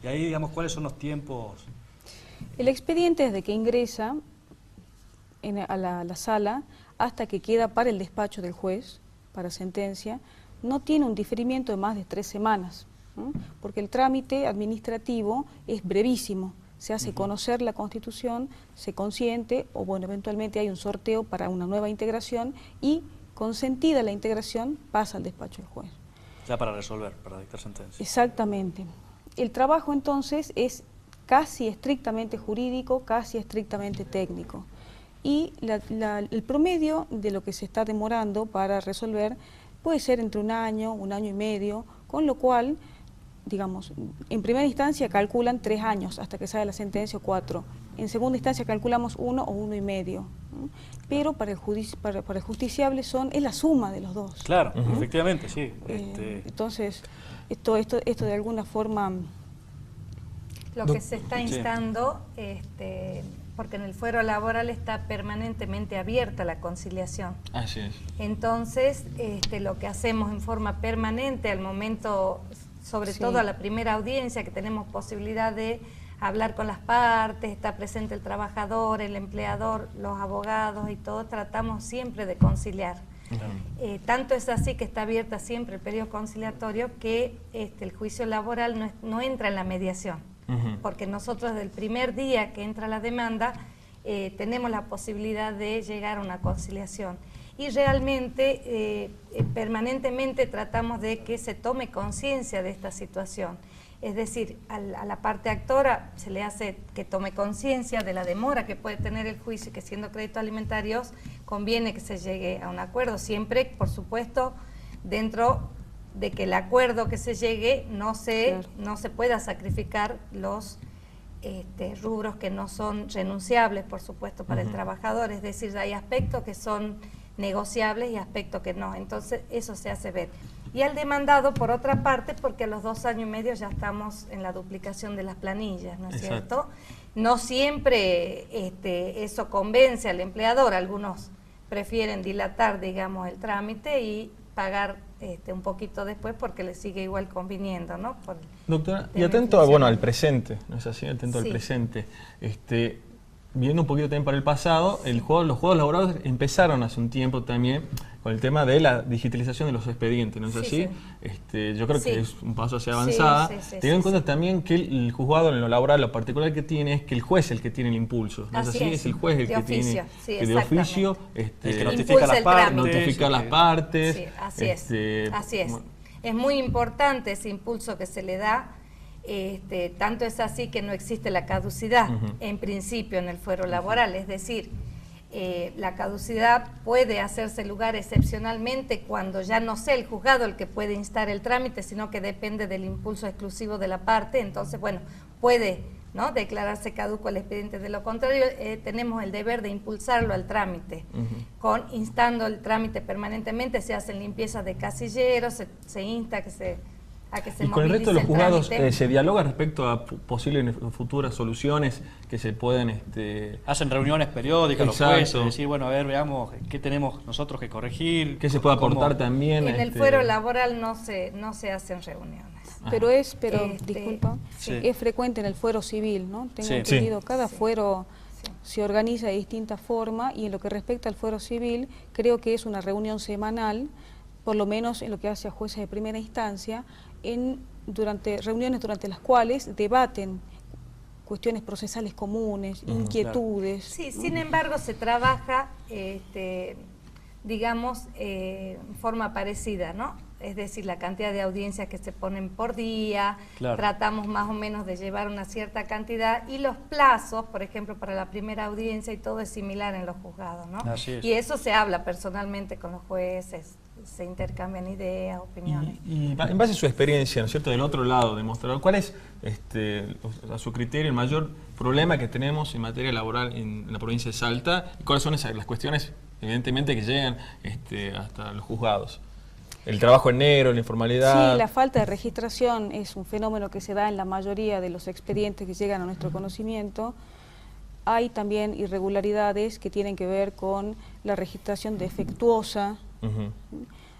S10: Y ahí, digamos, ¿cuáles son los tiempos?
S8: El expediente desde que ingresa a la sala hasta que queda para el despacho del juez, para sentencia, no tiene un diferimiento de más de 3 semanas, ¿no? Porque el trámite administrativo es brevísimo. Se hace conocer la Constitución, se consiente, o bueno, eventualmente hay un sorteo para una nueva integración y, consentida la integración, pasa al despacho del juez.
S10: Ya para resolver, para dictar sentencia.
S8: Exactamente. El trabajo entonces es casi estrictamente jurídico, casi estrictamente técnico. Y el promedio de lo que se está demorando para resolver puede ser entre un año y medio, con lo cual, digamos, en primera instancia calculan 3 años hasta que sale la sentencia o 4. En segunda instancia calculamos 1 o 1 y medio. Pero para el justiciable es la suma de los dos.
S10: Claro, efectivamente, sí.
S8: Entonces, esto de alguna forma...
S7: Lo que se está instando, porque en el fuero laboral está permanentemente abierta la conciliación.
S2: Así es.
S7: Entonces, lo que hacemos en forma permanente al momento, sobre todo a la primera audiencia, que tenemos posibilidad de hablar con las partes, está presente el trabajador, el empleador, los abogados y todo, tratamos siempre de conciliar. Tanto es así que está abierta siempre el periodo conciliatorio que el juicio laboral no entra en la mediación, porque nosotros desde el primer día que entra la demanda tenemos la posibilidad de llegar a una conciliación. Y realmente, permanentemente tratamos de que se tome conciencia de esta situación. Es decir, a la parte actora se le hace que tome conciencia de la demora que puede tener el juicio, que siendo créditos alimentarios conviene que se llegue a un acuerdo, siempre, por supuesto, dentro de que el acuerdo que se llegue no se pueda sacrificar los rubros que no son renunciables, por supuesto, para el trabajador. Es decir, hay aspectos que son negociables y aspectos que no. Entonces, eso se hace ver. Y al demandado, por otra parte, porque a los 2 años y medio ya estamos en la duplicación de las planillas, ¿no es cierto? No siempre eso convence al empleador, algunos prefieren dilatar, digamos, el trámite y pagar un poquito después porque le sigue igual conviniendo, ¿no?
S2: Doctora, y atento al presente, ¿no es así? Atento al presente. Viendo un poquito también para el pasado, los juegos laborales empezaron hace un tiempo también con el tema de la digitalización de los expedientes, ¿no es así? Yo creo que es un paso hacia avanzada. Teniendo en cuenta también que el juzgado en lo laboral, lo particular que tiene es que el juez es el que tiene el impulso, ¿no es así? Es el juez el que tiene de oficio,
S10: el que notifica las partes.
S2: Notificar las partes.
S7: Sí, así es. Así es. Es muy importante ese impulso que se le da. Tanto es así que no existe la caducidad en principio en el fuero laboral, es decir, la caducidad puede hacerse lugar excepcionalmente cuando ya no sea el juzgado el que puede instar el trámite, sino que depende del impulso exclusivo de la parte. Entonces, bueno, puede, ¿no?, declararse caduco el expediente. De lo contrario, tenemos el deber de impulsarlo al trámite, instando el trámite permanentemente. Se hacen limpiezas de casilleros, se insta a que se
S2: y con el resto de los juzgados se dialoga respecto a posibles futuras soluciones que se pueden...
S10: Hacen reuniones periódicas los jueces, decir, bueno, a ver, veamos qué tenemos nosotros que corregir.
S2: ¿Qué se puede aportar también?
S7: En el fuero laboral no se hacen reuniones.
S8: Pero disculpa, es frecuente en el fuero civil, ¿no? Tengo entendido, cada fuero se organiza de distinta forma, y en lo que respecta al fuero civil, creo que es una reunión semanal, por lo menos en lo que hace a jueces de primera instancia, reuniones durante las cuales debaten cuestiones procesales comunes, inquietudes.
S7: Sí, ¿no? Sin embargo, se trabaja, digamos, en forma parecida, ¿no? Es decir, la cantidad de audiencias que se ponen por día, tratamos más o menos de llevar una cierta cantidad, y los plazos, por ejemplo, para la primera audiencia y todo es similar en los juzgados, ¿no?
S10: Así es.
S7: Y eso se habla personalmente con los jueces, se intercambian ideas, opiniones.
S2: Y en base a su experiencia, ¿no es cierto?, del otro lado, demostrador, ¿cuál es, a su criterio, el mayor problema que tenemos en materia laboral en la provincia de Salta? ¿Y cuáles son las cuestiones, evidentemente, que llegan hasta los juzgados? ¿El trabajo en negro, la informalidad?
S8: Sí, la falta de registración es un fenómeno que se da en la mayoría de los expedientes que llegan a nuestro conocimiento. Hay también irregularidades que tienen que ver con la registración defectuosa,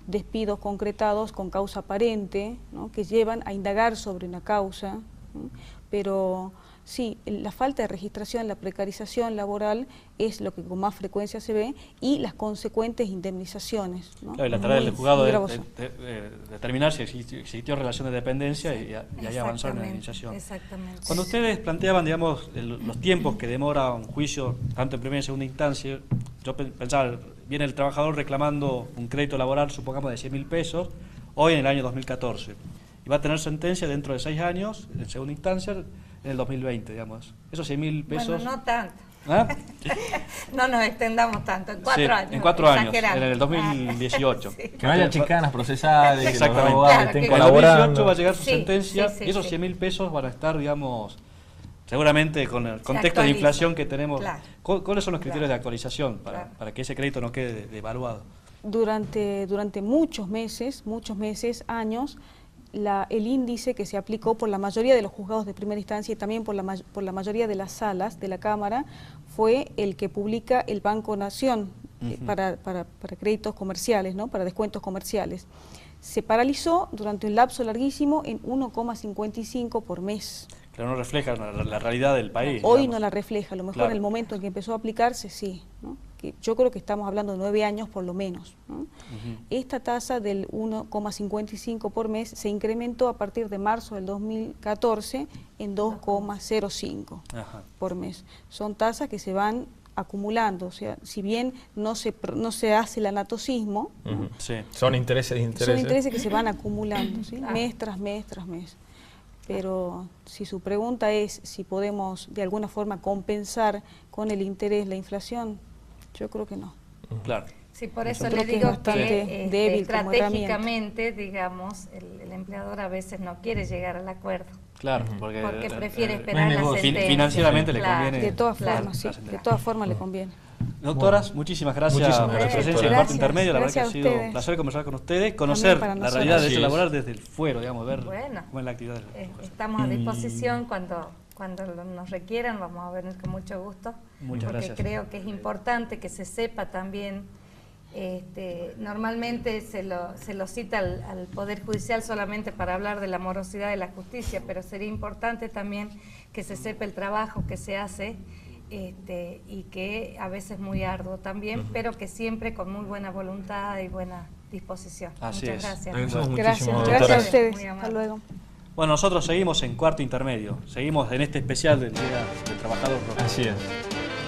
S8: despidos concretados con causa aparente, ¿no?, que llevan a indagar sobre una causa, ¿no? Pero sí, la falta de registración, la precarización laboral es lo que con más frecuencia se ve, y las consecuentes indemnizaciones, ¿no?
S10: Claro, y la tarea del juzgado es determinar si existió relación de dependencia y ahí avanzar en la indemnización.
S7: Exactamente.
S10: Cuando ustedes planteaban, digamos, los tiempos que demora un juicio, tanto en primera y segunda instancia, yo pensaba, viene el trabajador reclamando un crédito laboral, supongamos de 100.000 pesos, hoy en el año 2014, y va a tener sentencia dentro de 6 años, en segunda instancia, en el 2020, digamos. Esos 100.000 pesos...
S7: Bueno, no tanto.
S10: ¿Ah?
S7: No nos extendamos tanto, en 4 años.
S10: En 4 años, en el 2018.
S2: Que no haya chicanas procesadas, que los abogados estén
S10: colaborando. En el 2018 va a llegar su sentencia, y esos 100.000 pesos van a estar, digamos, seguramente con el contexto de inflación que tenemos. ¿Cuáles son los criterios de actualización para que ese crédito no quede devaluado?
S8: Durante muchos meses, años, el índice que se aplicó por la mayoría de los juzgados de primera instancia y también por la mayoría de las salas de la Cámara fue el que publica el Banco Nación para créditos comerciales, ¿no?, para descuentos comerciales. Se paralizó durante un lapso larguísimo en 1,55 por mes.
S10: Pero no refleja la realidad del país.
S8: Hoy digamos. No la refleja, a lo mejor en el momento en que empezó a aplicarse, sí, ¿no? Que yo creo que estamos hablando de 9 años por lo menos, ¿no? Esta tasa del 1,55 por mes se incrementó a partir de marzo del 2014 en 2,05 por mes. Son tasas que se van acumulando, o sea, si bien no se hace el anatocismo, ¿no?
S2: Son intereses
S8: que se van acumulando, ¿sí? Mes tras mes tras mes. Pero si su pregunta es si podemos de alguna forma compensar con el interés la inflación, yo creo que no.
S10: Claro.
S7: Sí, por eso le digo que débil estratégicamente, digamos, el empleador a veces no quiere llegar al acuerdo.
S10: Claro,
S7: porque prefiere esperar la sentencia.
S10: Financieramente le conviene.
S8: De todas formas, sí, de todas formas le conviene.
S10: Doctoras, muchísimas gracias
S2: Muchísimas
S10: por la
S2: gracias,
S10: presencia del
S2: doctora.
S10: cuarto intermedio. La verdad que ha
S8: Gracias a
S10: sido un
S8: ustedes.
S10: placer conversar con ustedes, conocer
S8: para
S10: la
S8: nosotros.
S10: realidad del
S2: Así
S10: derecho
S2: es.
S10: laboral desde el fuero, digamos, ver
S7: Bueno.
S10: cómo es la actividad.
S7: Estamos a disposición cuando nos requieran, vamos a venir con mucho gusto.
S10: Muchas
S7: porque
S10: gracias.
S7: creo que es importante que se sepa también, normalmente se lo cita al Poder Judicial solamente para hablar de la morosidad de la justicia, pero sería importante también que se sepa el trabajo que se hace, y que a veces es muy arduo también, pero que siempre con muy buena voluntad y buena disposición.
S10: Así
S7: Muchas
S10: es.
S7: gracias.
S2: Agradecemos
S8: Gracias,
S2: muchísimo,
S8: gracias a
S2: doctora.
S8: ustedes.
S7: Muy amable.
S8: Hasta luego.
S10: Bueno, nosotros seguimos en cuarto intermedio. Seguimos en este especial del Día del Trabajador.
S2: Así es.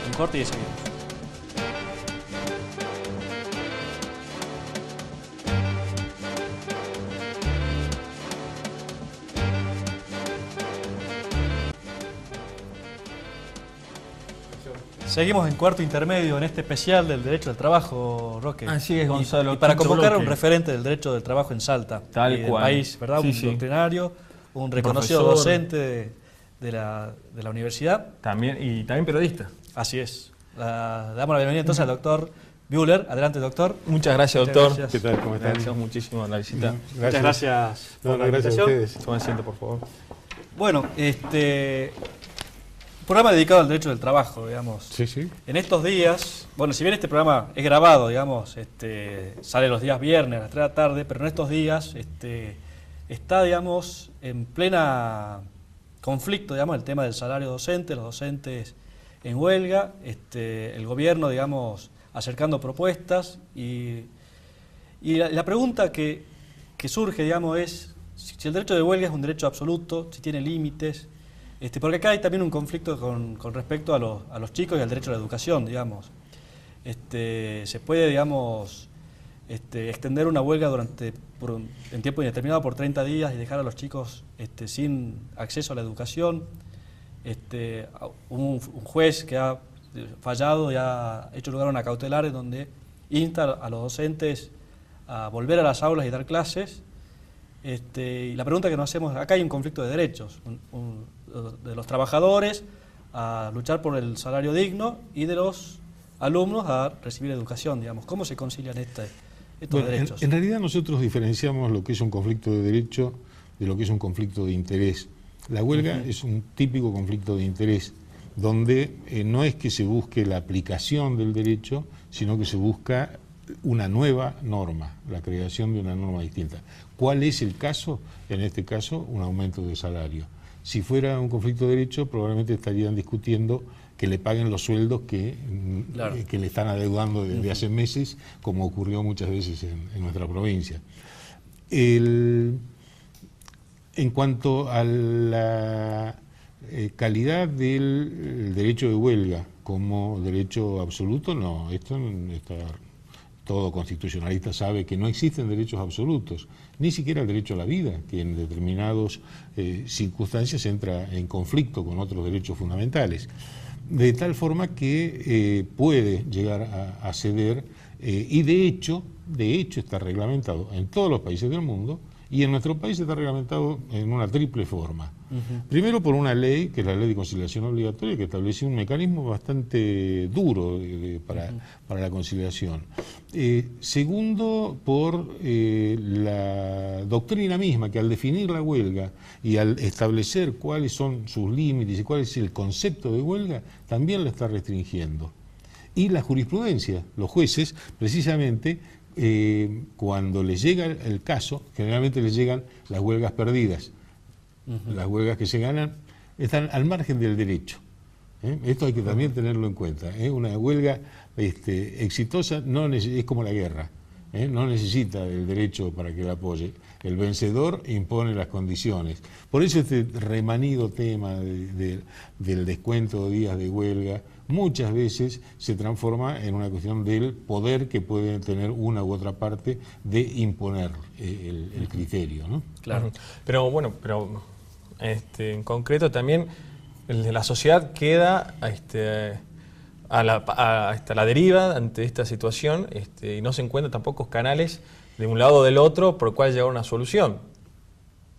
S10: Un corte y seguimos. Seguimos en cuarto intermedio en este especial del derecho del trabajo, Roque.
S2: Así es, Gonzalo.
S10: Y para
S2: quinto
S10: convocar a un
S2: bloque.
S10: referente del derecho del trabajo en Salta.
S2: Tal
S10: y del
S2: cual.
S10: país, ¿verdad?
S2: Sí,
S10: Un
S2: sí.
S10: doctrinario, un reconocido
S2: profesor.
S10: docente de la universidad.
S2: Y también periodista.
S10: Así es. Le damos la bienvenida entonces al doctor Bühler. Adelante, doctor.
S2: Muchas gracias,
S10: Muchas
S2: doctor.
S10: gracias.
S11: ¿Qué tal? ¿Cómo están?
S2: Agradecemos muchísimo la visita.
S10: Muchas gracias por
S11: No,
S10: la
S11: no, gracias a
S10: invitación.
S11: ustedes.
S2: Toma asiento, por favor.
S10: Bueno, programa dedicado al derecho del trabajo, digamos.
S11: Sí, sí.
S10: En estos días, bueno, si bien este programa es grabado, digamos, sale los días viernes a las 3 de la tarde, pero en estos días está, digamos, en plena conflicto, digamos, el tema del salario docente, los docentes en huelga, el gobierno, digamos, acercando propuestas y la pregunta que surge, digamos, es si el derecho de huelga es un derecho absoluto, si tiene límites. Porque acá hay también un conflicto con respecto a los chicos y al derecho a la educación, digamos. Se puede, digamos, extender una huelga en tiempo indeterminado por 30 días y dejar a los chicos sin acceso a la educación. Un juez que ha fallado y ha hecho lugar a una cautelar en donde insta a los docentes a volver a las aulas y dar clases. Y la pregunta que nos hacemos, acá hay un conflicto de derechos, de los trabajadores a luchar por el salario digno y de los alumnos a recibir educación, digamos. ¿Cómo se concilian estos derechos?
S11: En realidad nosotros diferenciamos lo que es un conflicto de derecho de lo que es un conflicto de interés. La huelga es un típico conflicto de interés, donde no es que se busque la aplicación del derecho, sino que se busca una nueva norma, la creación de una norma distinta. ¿Cuál es el caso? En este caso, un aumento de salario. Si fuera un conflicto de derecho, probablemente estarían discutiendo que le paguen los sueldos que le están adeudando desde hace meses, como ocurrió muchas veces en nuestra provincia. En cuanto a la calidad del derecho de huelga como derecho absoluto, no, esto está... Todo constitucionalista sabe que no existen derechos absolutos, ni siquiera el derecho a la vida, que en determinadas circunstancias entra en conflicto con otros derechos fundamentales. De tal forma que puede llegar a ceder, y de hecho está reglamentado en todos los países del mundo, y en nuestro país está reglamentado en una triple forma. Primero por una ley, que es la Ley de Conciliación Obligatoria, que establece un mecanismo bastante duro para la conciliación. Segundo, por la doctrina misma, que al definir la huelga y al establecer cuáles son sus límites y cuál es el concepto de huelga, también la está restringiendo. Y la jurisprudencia, los jueces, precisamente, cuando les llega el caso, generalmente les llegan las huelgas perdidas. Las huelgas que se ganan están al margen del derecho. Esto hay que también tenerlo en cuenta. Una huelga exitosa es como la guerra. No necesita el derecho para que la apoye. El vencedor impone las condiciones. Por eso este remanido tema del descuento de días de huelga muchas veces se transforma en una cuestión del poder que puede tener una u otra parte de imponer el criterio, ¿no?
S2: Claro. Pero bueno, en concreto también la sociedad queda a la deriva ante esta situación y no se encuentran tampoco canales de un lado o del otro por el cual llegar a una solución.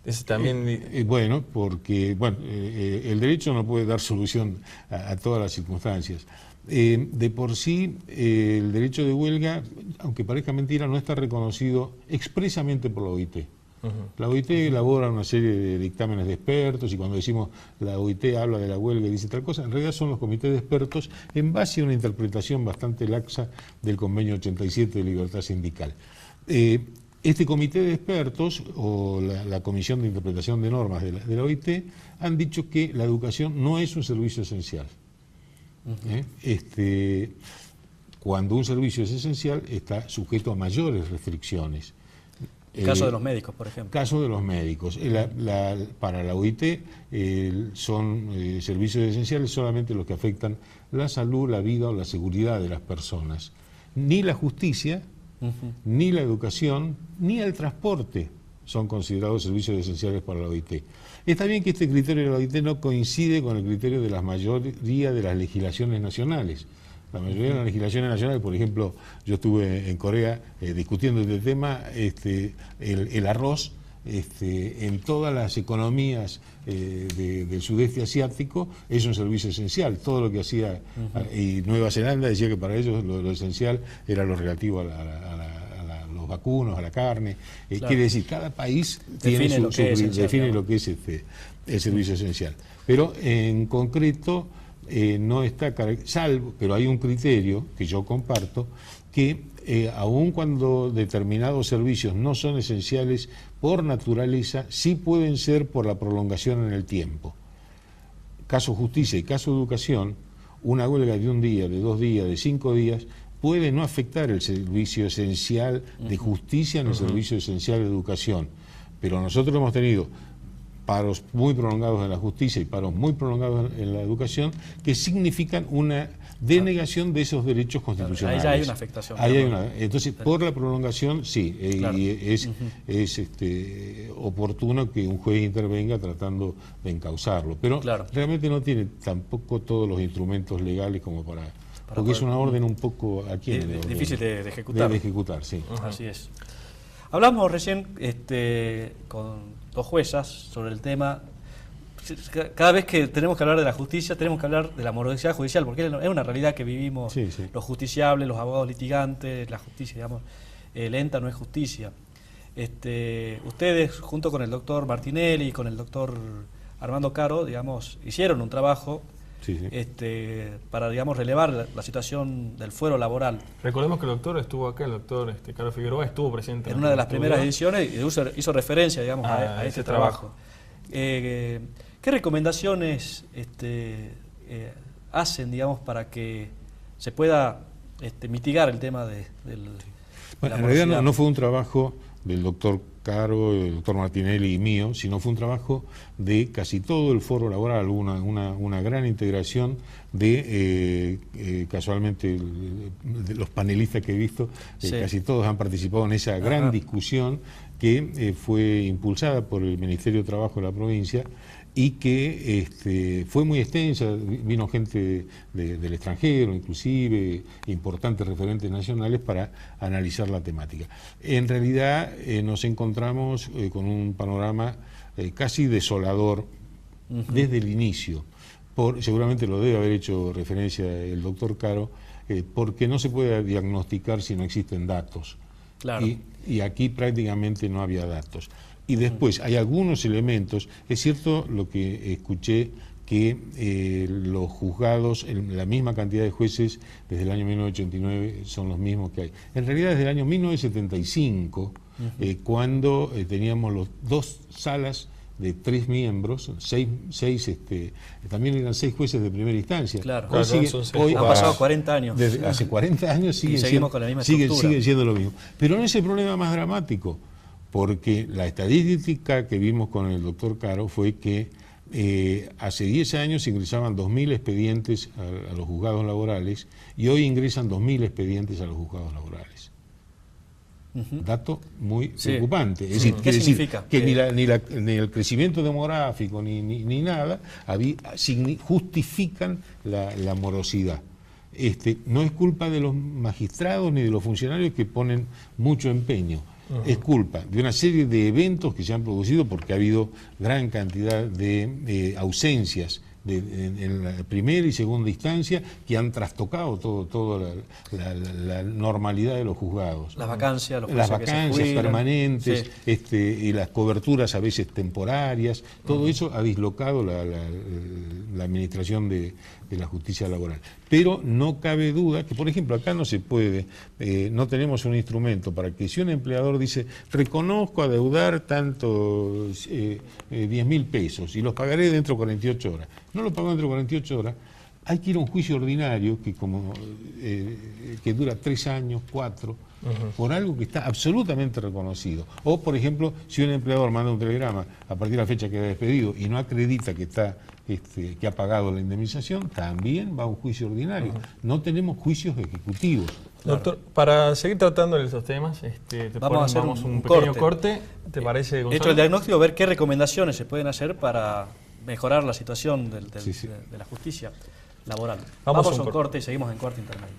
S2: Es también...
S11: Bueno, porque el derecho no puede dar solución a todas las circunstancias. De por sí, el derecho de huelga, aunque parezca mentira, no está reconocido expresamente por la OIT. La OIT elabora una serie de dictámenes de expertos, y cuando decimos la OIT habla de la huelga y dice tal cosa, en realidad son los comités de expertos en base a una interpretación bastante laxa del Convenio 87 de Libertad Sindical. Este comité de expertos, o la Comisión de Interpretación de Normas de la OIT, han dicho que la educación no es un servicio esencial. Cuando un servicio es esencial, está sujeto a mayores restricciones.
S10: El caso de los médicos, por ejemplo.
S11: Caso de los médicos. Para la OIT son servicios esenciales solamente los que afectan la salud, la vida o la seguridad de las personas. Ni la justicia, ni la educación, ni el transporte son considerados servicios esenciales para la OIT. Está bien que este criterio de la OIT no coincide con el criterio de la mayoría de las legislaciones nacionales. La mayoría de las legislaciones nacionales, por ejemplo, yo estuve en Corea discutiendo este tema, el arroz, en todas las economías del sudeste asiático es un servicio esencial. Todo lo que hacía, y Nueva Zelanda decía que para ellos lo esencial era lo relativo a los vacunos, a la carne. Claro. Quiere decir, cada país define lo que es el servicio esencial. Pero en concreto no está salvo, pero hay un criterio que yo comparto, que aun cuando determinados servicios no son esenciales por naturaleza, sí pueden ser por la prolongación en el tiempo. Caso justicia y caso educación, una huelga de un día, de 2 días, de 5 días, puede no afectar el servicio esencial de justicia en el servicio esencial de educación. Pero nosotros hemos tenido paros muy prolongados en la justicia y paros muy prolongados en la educación, que significan una denegación de esos derechos constitucionales.
S10: Ahí ya hay una afectación.
S11: Entonces, por la prolongación, sí, claro. Es oportuno que un juez intervenga tratando de encauzarlo, pero realmente no tiene tampoco todos los instrumentos legales como para porque es una orden un poco
S10: difícil de ejecutar.
S11: De ejecutar, sí.
S10: Así es. Hablamos recién con 2 juezas sobre el tema. Cada vez que tenemos que hablar de la justicia, tenemos que hablar de la morosidad judicial, porque es una realidad que vivimos los justiciables, los abogados litigantes, la justicia, digamos, lenta no es justicia. Ustedes, junto con el doctor Martinelli y con el doctor Armando Caro, digamos, hicieron un trabajo para, digamos, relevar la situación del fuero laboral.
S2: Recordemos que el doctor estuvo acá, el doctor Caro Figueroa estuvo presente
S10: en una de las primeras ediciones y hizo referencia, digamos, a este trabajo. ¿Qué recomendaciones hacen, digamos, para que se pueda mitigar el tema de
S11: la en realidad no fue un trabajo del doctor Caro, el doctor Martinelli y mío, sino fue un trabajo de casi todo el foro laboral, una gran integración de, casualmente, de los panelistas que he visto, casi todos han participado en esa gran discusión que fue impulsada por el Ministerio de Trabajo de la provincia y que fue muy extensa, vino gente del extranjero, inclusive importantes referentes nacionales para analizar la temática. En realidad nos encontramos con un panorama casi desolador desde el inicio. Seguramente lo debe haber hecho referencia el doctor Caro, porque no se puede diagnosticar si no existen datos.
S10: Claro.
S11: Y aquí prácticamente no había datos. Y después hay algunos elementos, es cierto lo que escuché, que los juzgados, la misma cantidad de jueces desde el año 1989 son los mismos que hay. En realidad desde el año 1995, cuando teníamos 2 salas de 3 miembros, también eran 6 jueces de primera instancia.
S10: Claro, hoy han pasado 40 años.
S11: Desde hace 40 años siguen siendo lo mismo. Pero no es el problema más dramático, porque la estadística que vimos con el doctor Caro fue que hace 10 años ingresaban 2.000 expedientes a los juzgados laborales y hoy ingresan 2.000 expedientes a los juzgados laborales. Dato muy preocupante. Es decir,
S10: ¿qué significa?
S11: Que ni el crecimiento demográfico ni nada justifican la morosidad. No es culpa de los magistrados ni de los funcionarios que ponen mucho empeño. es culpa de una serie de eventos que se han producido porque ha habido gran cantidad de ausencias en la primera y segunda instancia que han trastocado toda la normalidad de los juzgados.
S10: Las vacancias,
S11: las vacancias permanentes,
S10: sí.
S11: Y las coberturas a veces temporarias, todo eso ha dislocado la administración de la justicia laboral. Pero no cabe duda que, por ejemplo, acá no se puede, no tenemos un instrumento para que si un empleador dice, reconozco adeudar tanto 10.000 pesos y los pagaré dentro de 48 horas. No lo pagó dentro de 48 horas, hay que ir a un juicio ordinario que dura 3 años, 4, por algo que está absolutamente reconocido. O, por ejemplo, si un empleador manda un telegrama a partir de la fecha que ha despedido y no acredita que que ha pagado la indemnización, también va a un juicio ordinario. No tenemos juicios ejecutivos.
S2: Doctor, para seguir tratando de estos temas,
S10: vamos a hacer
S2: un pequeño corte. ¿Te parece, Gonzalo?
S10: De hecho, el diagnóstico, ver qué recomendaciones se pueden hacer para mejorar la situación de la justicia laboral. Vamos a un corte y seguimos en Corte Intermedio.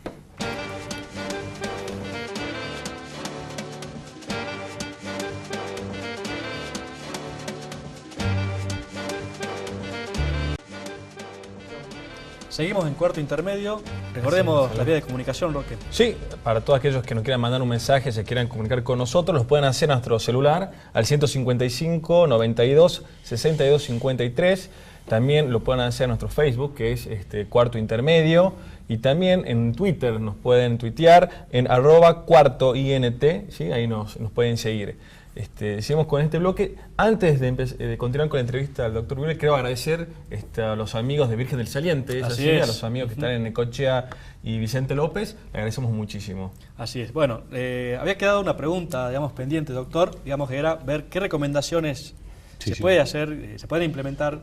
S10: Seguimos en Cuarto Intermedio. Recordemos la vía de comunicación, Roque.
S2: Sí, para todos aquellos que nos quieran mandar un mensaje, se quieran comunicar con nosotros, los pueden hacer a nuestro celular al 155 92 62 53. También lo pueden hacer a nuestro Facebook, que es Cuarto Intermedio. Y también en Twitter nos pueden tuitear en @cuartoint, ¿sí? Ahí nos pueden seguir. Seguimos con este bloque. Antes de continuar con la entrevista al doctor Wille, quiero agradecer a los amigos de Virgen del Saliente, a los amigos que están en Necochea y Vicente López, le agradecemos muchísimo.
S10: Así es. Bueno, había quedado una pregunta, pendiente, doctor, que era ver qué recomendaciones se puede hacer, se pueden implementar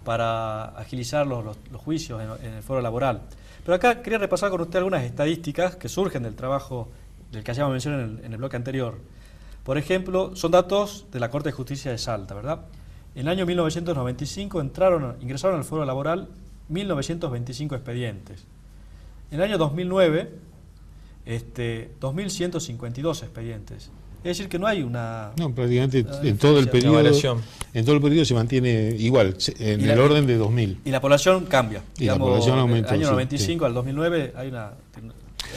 S10: para agilizar los juicios en el foro laboral. Pero acá quería repasar con usted algunas estadísticas que surgen del trabajo del que hacíamos mención en el bloque anterior. Por ejemplo, son datos de la Corte de Justicia de Salta, ¿verdad? En el año 1995 ingresaron al foro laboral 1.925 expedientes. En el año 2009, 2.152 expedientes. Es decir, que no hay una...
S11: No, prácticamente en todo el periodo se mantiene igual, en el orden de 2000.
S10: Y la población cambia.
S11: Y la población aumentó.
S10: Del año 95 al 2009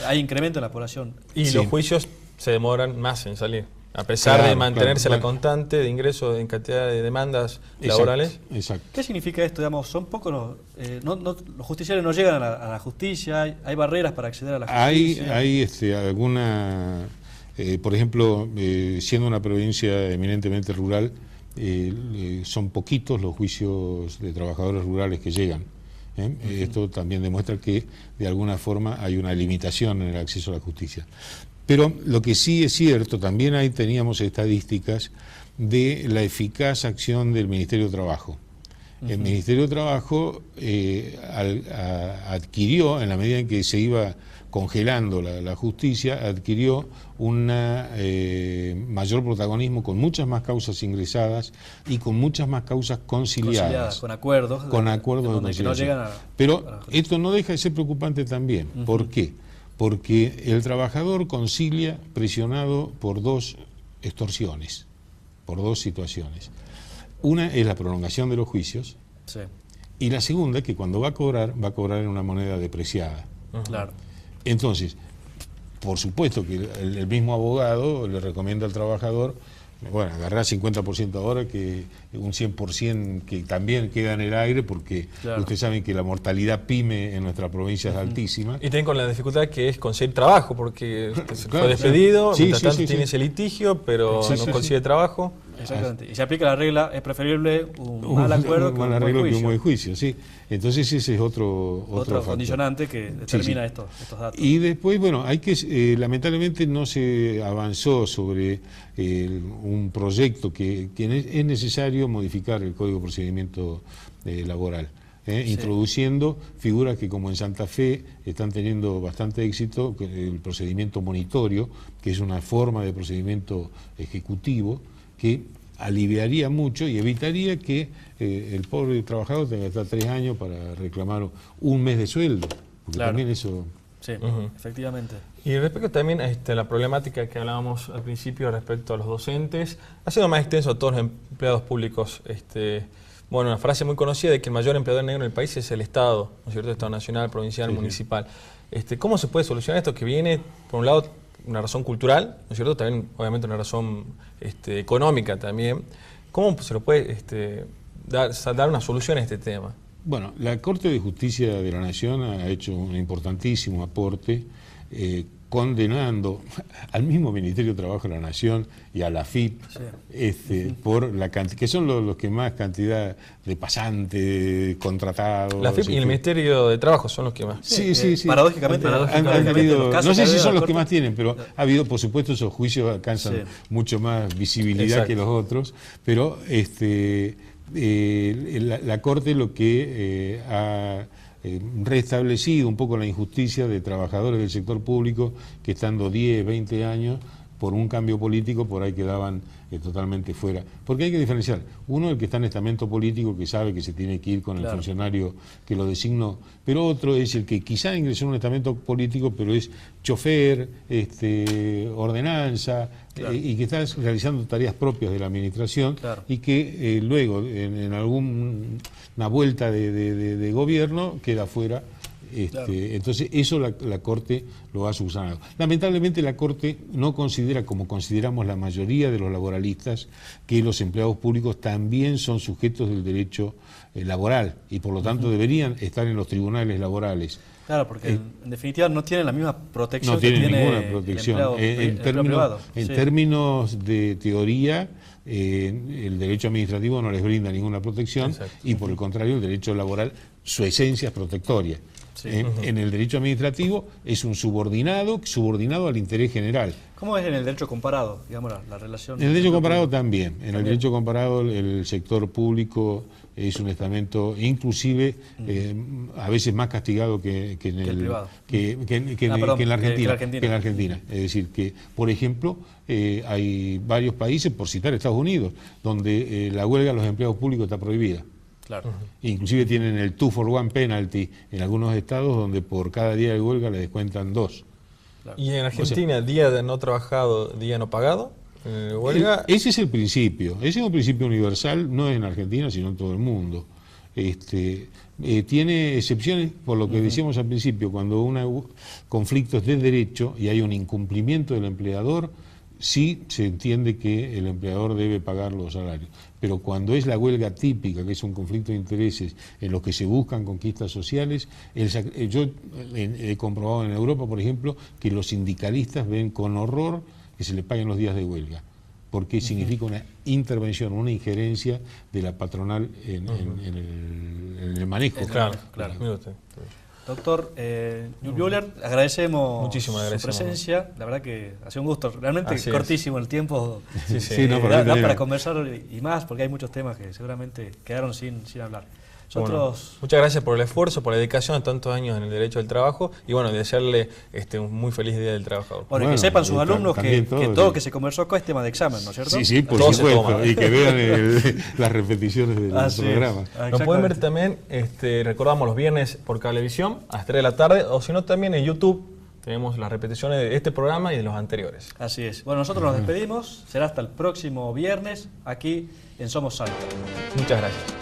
S10: hay incremento en la población.
S2: Y los juicios se demoran más en salir. A pesar de mantenerse la constante de ingresos en cantidad de demandas laborales.
S11: Exacto.
S10: ¿Qué significa esto? Son pocos los justiciarios no llegan a la justicia, hay barreras para acceder a la justicia.
S11: Hay alguna, por ejemplo, siendo una provincia eminentemente rural, son poquitos los juicios de trabajadores rurales que llegan. Esto también demuestra que de alguna forma hay una limitación en el acceso a la justicia. Pero lo que sí es cierto, también ahí teníamos estadísticas de la eficaz acción del Ministerio de Trabajo. El Ministerio de Trabajo adquirió, en la medida en que se iba congelando la justicia, adquirió un mayor protagonismo con muchas más causas ingresadas y con muchas más causas conciliadas.
S10: Con acuerdos.
S11: Con acuerdos de conciliación. Pero esto no deja de ser preocupante también. ¿Por qué? Porque el trabajador concilia presionado por dos extorsiones, por dos situaciones. Una es la prolongación de los juicios, y la segunda es que cuando va a cobrar en una moneda depreciada.
S10: Claro.
S11: Entonces, por supuesto que el mismo abogado le recomienda al trabajador, agarrar 50% ahora, que un 100% que también queda en el aire, porque ustedes saben que la mortalidad PYME en nuestra provincia es altísima.
S2: Y también con la dificultad que es conseguir trabajo, porque se fue despedido, mientras tanto tiene ese litigio, pero no consigue trabajo.
S10: Exactamente. Y se aplica la regla, es preferible un mal acuerdo que un buen juicio.
S11: Sí. Entonces ese es otro
S10: condicionante que determina estos datos.
S11: Y después, hay que, lamentablemente no se avanzó sobre un proyecto que es necesario modificar el Código de Procedimiento Laboral, introduciendo figuras que, como en Santa Fe están teniendo bastante éxito, el procedimiento monitorio, que es una forma de procedimiento ejecutivo que aliviaría mucho y evitaría que el pobre trabajador tenga que estar 3 años para reclamar un mes de sueldo, porque también eso...
S10: Sí, efectivamente.
S2: Y respecto también a la problemática que hablábamos al principio respecto a los docentes, ha sido más extenso a todos los empleados públicos. Bueno, una frase muy conocida de que el mayor empleador negro en el país es el Estado, ¿no es cierto? El Estado nacional, provincial, municipal. ¿Cómo se puede solucionar esto que viene, por un lado, una razón cultural, ¿no es cierto? También, obviamente, una razón económica también. ¿Cómo se lo puede dar una solución a este tema?
S11: Bueno, la Corte de Justicia de la Nación ha hecho un importantísimo aporte condenando al mismo Ministerio de Trabajo de la Nación y a la AFIP por la cantidad, que son los que más cantidad de pasantes, contratados.
S2: La AFIP y el Ministerio de Trabajo son los que más.
S11: Sí.
S10: Paradójicamente,
S11: no sé si son los que más tienen, pero ha habido, por supuesto, esos juicios alcanzan mucho más visibilidad que los otros, pero la Corte lo que ha restablecido un poco la injusticia de trabajadores del sector público que estando 10, 20 años por un cambio político por ahí quedaban totalmente fuera. Porque hay que diferenciar. Uno, el que está en estamento político, que sabe que se tiene que ir con el funcionario que lo designó, pero otro es el que quizá ingresó en un estamento político, pero es chofer, ordenanza, y que está realizando tareas propias de la administración y que luego, en alguna vuelta de gobierno, queda fuera. Entonces eso la Corte lo ha subsanado. Lamentablemente la Corte no considera, como consideramos la mayoría de los laboralistas, que los empleados públicos también son sujetos del derecho laboral y por lo tanto deberían estar en los tribunales laborales.
S10: Claro, porque en definitiva no tienen la misma protección
S11: que tiene
S10: ninguna
S11: protección. En términos de teoría, el derecho administrativo no les brinda ninguna protección y por el contrario el derecho laboral, su esencia es protectoria. En el derecho administrativo es un subordinado al interés general.
S10: ¿Cómo es en el derecho comparado, digamos, la relación?
S11: En el derecho comparado también. En el derecho comparado el sector público es un estamento inclusive a veces más castigado que en la Argentina. Es decir, que por ejemplo hay varios países, por citar Estados Unidos, donde la huelga de los empleados públicos está prohibida. Inclusive tienen el 2-for-1 penalty en algunos estados donde por cada día de huelga le descuentan 2.
S2: ¿Y en Argentina, día de no trabajado, día no pagado? ¿Huelga?
S11: Ese es el principio. Ese es un principio universal, no en Argentina, sino en todo el mundo. Tiene excepciones, por lo que decíamos al principio, cuando un conflicto es de derecho y hay un incumplimiento del empleador, sí se entiende que el empleador debe pagar los salarios. Pero cuando es la huelga típica, que es un conflicto de intereses en los que se buscan conquistas sociales, yo he comprobado en Europa, por ejemplo, que los sindicalistas ven con horror que se le paguen los días de huelga, porque significa una intervención, una injerencia de la patronal en el manejo.
S10: Claro. Doctor Müller, agradecemos su presencia. La verdad que ha sido un gusto. Realmente cortísimo el tiempo. Da para conversar y más, porque hay muchos temas que seguramente quedaron sin hablar.
S2: Muchas gracias por el esfuerzo, por la dedicación a tantos años en el derecho del trabajo y bueno, desearle un muy feliz Día del Trabajador.
S10: Bueno, que sepan sus alumnos que todo que se conversó acá es tema de examen, ¿no es cierto?
S11: Sí, por supuesto, y que vean las repeticiones del programa.
S2: Nos pueden ver también, recordamos los viernes por Cablevisión a las 3 de la tarde, o si no también en YouTube tenemos las repeticiones de este programa y de los anteriores.
S10: Así es. Bueno, nosotros nos despedimos, será hasta el próximo viernes aquí en Somos Salta.
S2: Muchas gracias.